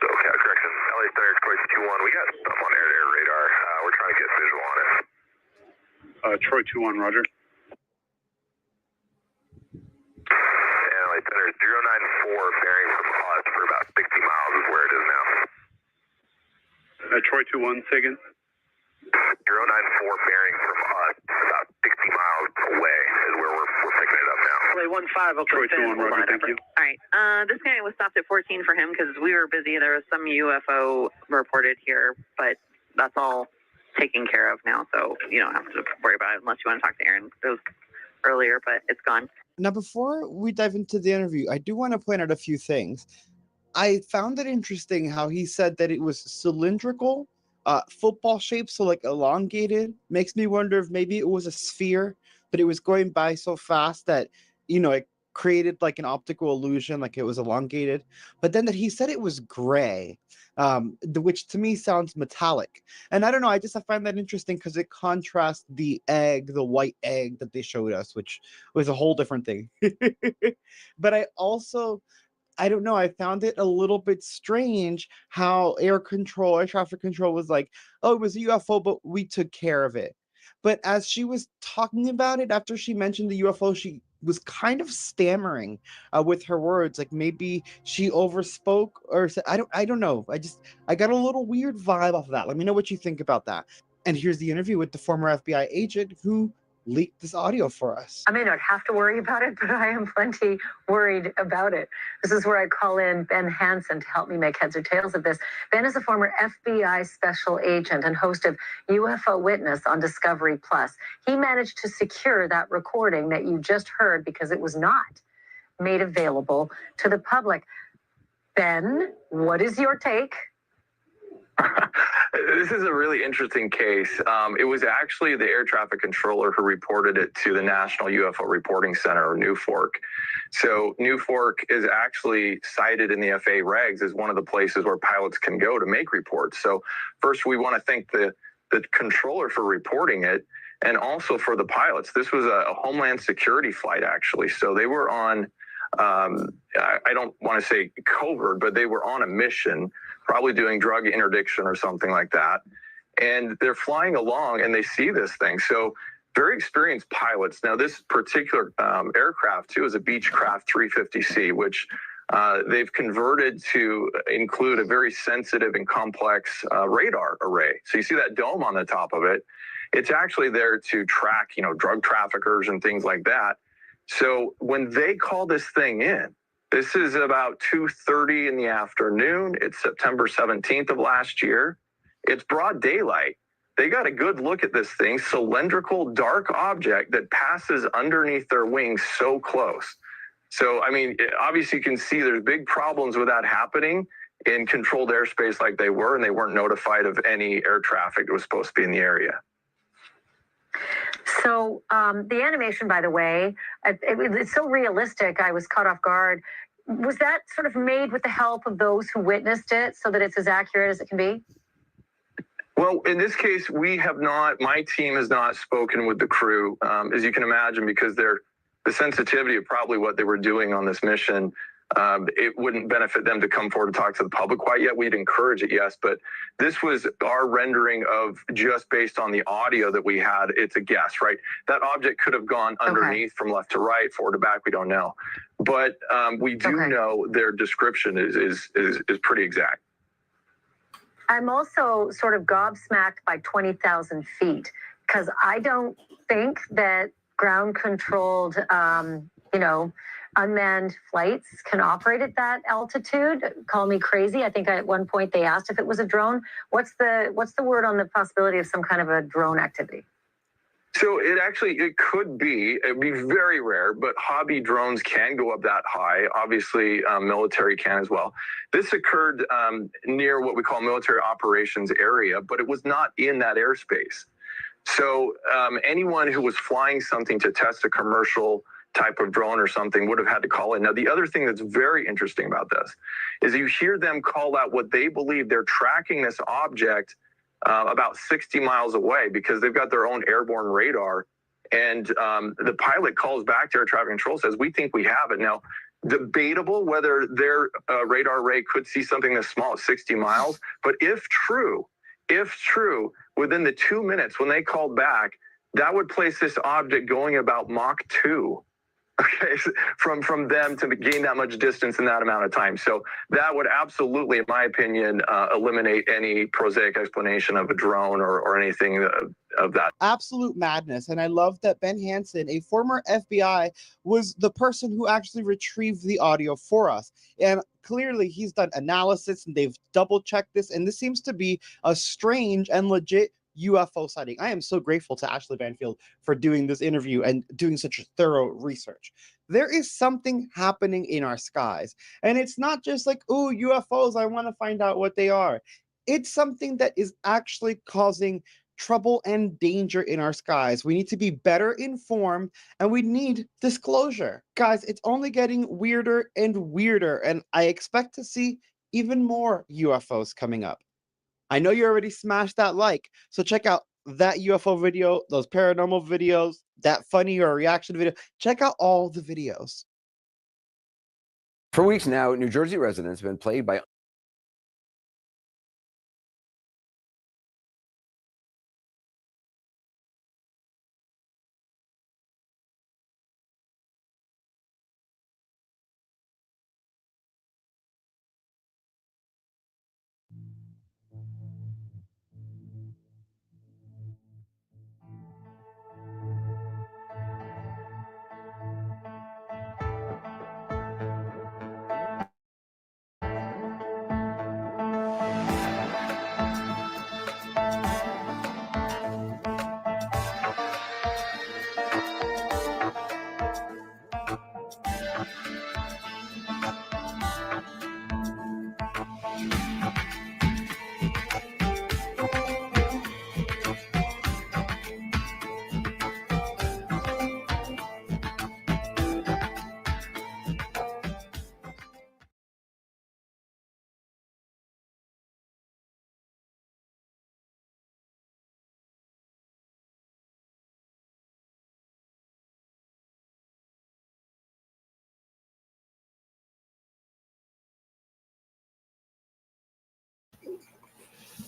so, correction. LA Center, Troy 2-1. We got stuff on air-to-air radar. We're trying to get visual on it. Troy 2-1, Roger. And LA Center 094, bearing from us for about 60 miles is where it is now. Troy 2-1, say again. 094 bearing from us about 60 miles away is where we're picking it up now. LA 15, Troy 2-1, Roger. Thank you. All right. This guy was stopped at 14 for him because we were busy. There was some UFO reported here, but that's all taken care of now, so you don't have to worry about it unless you want to talk to Aaron. It was earlier, but it's gone. Now, before we dive into the interview, I do want to point out a few things. I found it interesting how he said that it was cylindrical, football shape, so like elongated. Makes me wonder if maybe it was a sphere, but it was going by so fast that, you know, it created like an optical illusion, like it was elongated, but then that he said it was gray, which to me sounds metallic. And I don't know, I find that interesting because it contrasts the white egg that they showed us, which was a whole different thing. But I don't know, I found it a little bit strange how air traffic control was like, oh, it was a UFO, but we took care of it. But as she was talking about it, after she mentioned the UFO, she was kind of stammering with her words, like maybe she overspoke or said, I don't know. I got a little weird vibe off of that. Let me know what you think about that. And here's the interview with the former FBI agent who leaked this audio for us. I may not have to worry about it, but I am plenty worried about it. This is where I call in Ben Hansen to help me make heads or tails of this. Ben is a former FBI special agent and host of UFO Witness on Discovery Plus. He managed to secure that recording that you just heard because it was not made available to the public. Ben, what is your take? This is a really interesting case. It was actually the air traffic controller who reported it to the National UFO Reporting Center, or NUFORC. So NUFORC is actually cited in the FAA regs as one of the places where pilots can go to make reports. So first, we want to thank the controller for reporting it, and also for the pilots. This was a Homeland Security flight, actually. So they were on, I don't want to say covert, but they were on a mission, probably doing drug interdiction or something like that. And they're flying along and they see this thing. So very experienced pilots. Now, this particular aircraft, too, is a Beechcraft 350C, which they've converted to include a very sensitive and complex radar array. So you see that dome on the top of it. It's actually there to track, drug traffickers and things like that. So when they call this thing in, this is about 2:30 in the afternoon. It's September 17th of last year. It's broad daylight. They got a good look at this thing, cylindrical, dark object that passes underneath their wings so close. So, I mean, obviously you can see there's big problems with that happening in controlled airspace like they were, and they weren't notified of any air traffic that was supposed to be in the area. So the animation, by the way, it's so realistic, I was caught off guard. Was that sort of made with the help of those who witnessed it so that it's as accurate as it can be? Well, in this case, my team has not spoken with the crew, as you can imagine, because the sensitivity of probably what they were doing on this mission, it wouldn't benefit them to come forward and talk to the public quite yet. We'd encourage it, yes, but this was our rendering of just based on the audio that we had. It's a guess, right? That object could have gone underneath from left to right, forward to back. We don't know, but we do know their description is pretty exact. I'm also sort of gobsmacked by 20,000 feet because I don't think that ground-controlled, unmanned flights can operate at that altitude. Call me crazy. I think at one point they asked if it was a drone. What's the word on the possibility of some kind of a drone activity? So it could be. It'd be very rare, but hobby drones can go up that high. Obviously, military can as well. This occurred near what we call military operations area, but it was not in that airspace. So anyone who was flying something to test a commercial type of drone or something would have had to call in. Now, the other thing that's very interesting about this is you hear them call out what they believe they're tracking this object about 60 miles away because they've got their own airborne radar. And the pilot calls back to air traffic control, says, we think we have it. Now, debatable whether their radar array could see something this small at 60 miles. But if true, within the 2 minutes when they called back, that would place this object going about Mach 2. Okay, from them to gain that much distance in that amount of time. So that would absolutely, in my opinion, eliminate any prosaic explanation of a drone or anything of that. Absolute madness. And I love that Ben Hansen, a former FBI, was the person who actually retrieved the audio for us. And clearly he's done analysis and they've double checked this. And this seems to be a strange and legit UFO sighting. I am so grateful to Ashley Banfield for doing this interview and doing such thorough research. There is something happening in our skies, and it's not just like, oh, UFOs, I want to find out what they are. It's something that is actually causing trouble and danger in our skies. We need to be better informed and we need disclosure. Guys, it's only getting weirder and weirder, and I expect to see even more UFOs coming up. I know you already smashed that like, so check out that UFO video, those paranormal videos, that funny or reaction video. Check out all the videos. For weeks now, New Jersey residents have been plagued by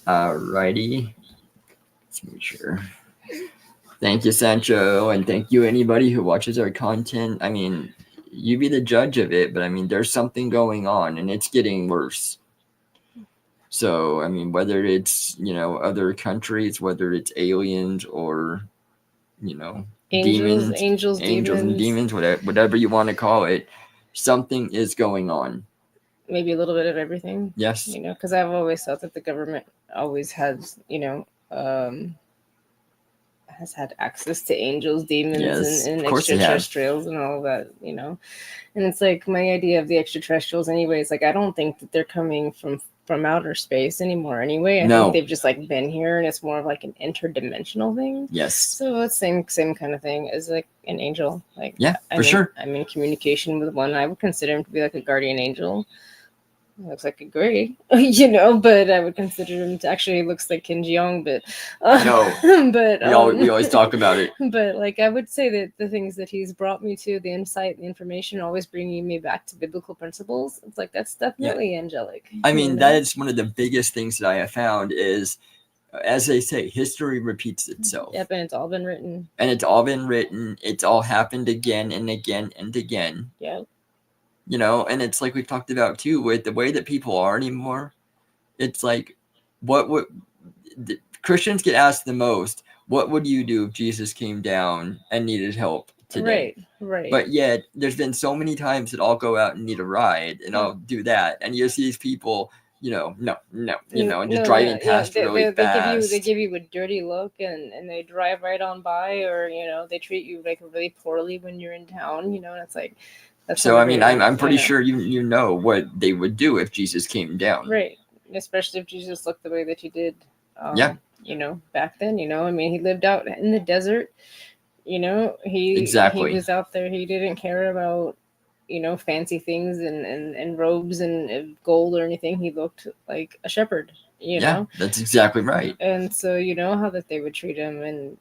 Alrighty. Let's make sure. Thank you, Sancho, and thank you anybody who watches our content. I mean, you be the judge of it, but I mean, there's something going on, and it's getting worse. So, I mean, whether it's, other countries, whether it's aliens or, Angels, demons, demons. and demons, whatever you want to call it, something is going on. Maybe a little bit of everything. Yes. Because I've always thought that the government always has, has had access to angels, demons, and extraterrestrials and all of that, And it's like my idea of the extraterrestrials anyways, like I don't think that they're coming from outer space anymore anyway. I think they've just like been here, and it's more of like an interdimensional thing. Yes. So it's same kind of thing as like an angel. Like sure. I'm in communication with one. I would consider him to be like a guardian angel. Looks like a gray, but I would consider him to actually looks like Kim Jong, but but we always talk about it. But like I would say that the things that he's brought me to, the insight, the information, always bringing me back to biblical principles. It's like that's definitely angelic. I mean, that is one of the biggest things that I have found is, as they say, history repeats itself. Yep, and it's all been written. It's all happened again and again and again. Yep. And it's like we've talked about too, with the way that people are anymore. It's like, what would Christians get asked the most? What would you do if Jesus came down and needed help today? Right. But yet, there's been so many times that I'll go out and need a ride, and I'll do that, and you see these people, and just driving past really fast. They give you a dirty look, and they drive right on by, or they treat you like really poorly when you're in town, and it's like. So I mean, I'm pretty sure you know what they would do if Jesus came down, right? Especially if Jesus looked the way that he did, back then. I mean, he lived out in the desert. He was out there. He didn't care about fancy things and robes and gold or anything. He looked like a shepherd. That's exactly right. And so how that they would treat him, and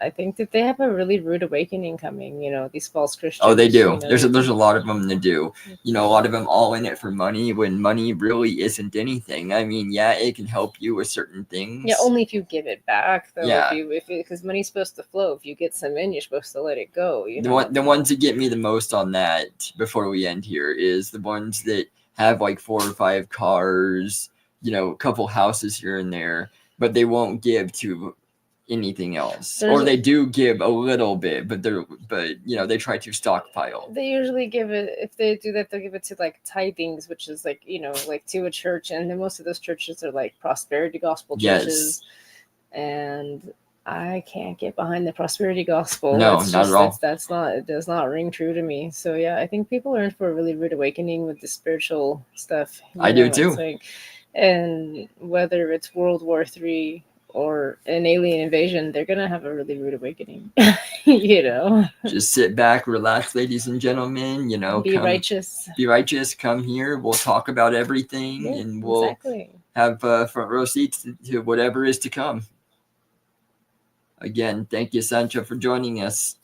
I think that they have a really rude awakening coming, these false Christians. Oh, they do. There's a lot of them that do. A lot of them all in it for money when money really isn't anything. I mean, it can help you with certain things. Yeah, only if you give it back, though. Yeah. Because money's supposed to flow. If you get some in, you're supposed to let it go. The ones that get me the most on that before we end here is the ones that have like 4 or 5 cars, a couple houses here and there, but they won't give to anything else, or they do give a little bit, but they try to stockpile. They usually give it, if they do that, they'll give it to like tithings, which is like like to a church, and then most of those churches are like prosperity gospel churches. And I can't get behind the prosperity gospel. No, not at all. It does not ring true to me. So yeah, I think people are in for a really rude awakening with the spiritual stuff. I do too. And whether it's World War III or an alien invasion, they're gonna have a really rude awakening. You know, just sit back, relax, ladies and gentlemen. You know, be righteous. Be righteous. Come here. We'll talk about everything, Yeah, and we'll exactly. have front row seats to whatever is to come. Again, thank you, Sancho, for joining us.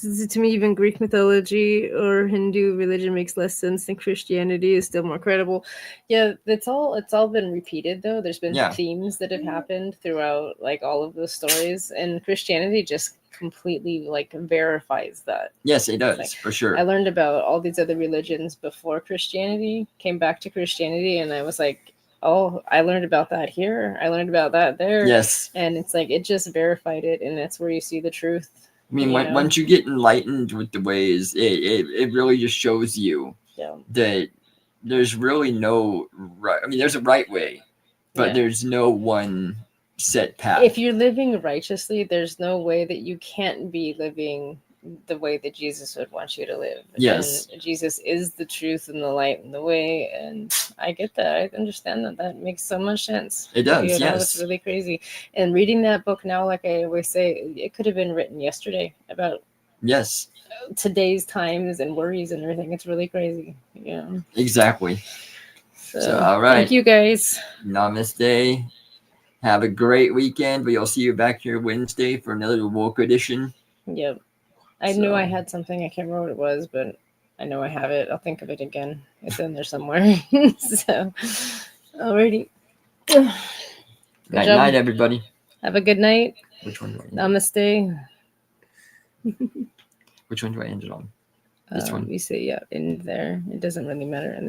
To me, even Greek mythology or Hindu religion makes less sense than Christianity is still more credible. Yeah, it's all been repeated though. There's been themes that have happened throughout like all of those stories, and Christianity just completely like verifies that. Yes, it does, like, for sure. I learned about all these other religions before Christianity, came back to Christianity, and I was like, oh, I learned about that here. I learned about that there. Yes. And it's like, it just verified it. And that's where you see the truth. I mean, once you get enlightened with the ways, it really just shows you that there's really no right. I mean, there's a right way, but there's no one set path. If you're living righteously, there's no way that you can't be living the way that Jesus would want you to live. Yes. And Jesus is the truth and the light and the way. And I get that. I understand that. That makes so much sense. It does, You know, yes. it's really crazy. And reading that book now, like I always say, it could have been written yesterday about today's times and worries and everything. It's really crazy. Yeah. Exactly. So all right. Thank you guys. Namaste. Have a great weekend. We'll see you back here Wednesday for another Woke edition. Yep. I knew I had something. I can't remember what it was, but I know I have it. I'll think of it again. It's in there somewhere. So, alrighty. Good Night, job. night, everybody. Have a good night. Which one do I end Namaste. Which one do I end it on? This one. You say, yeah, in there. It doesn't really matter. And then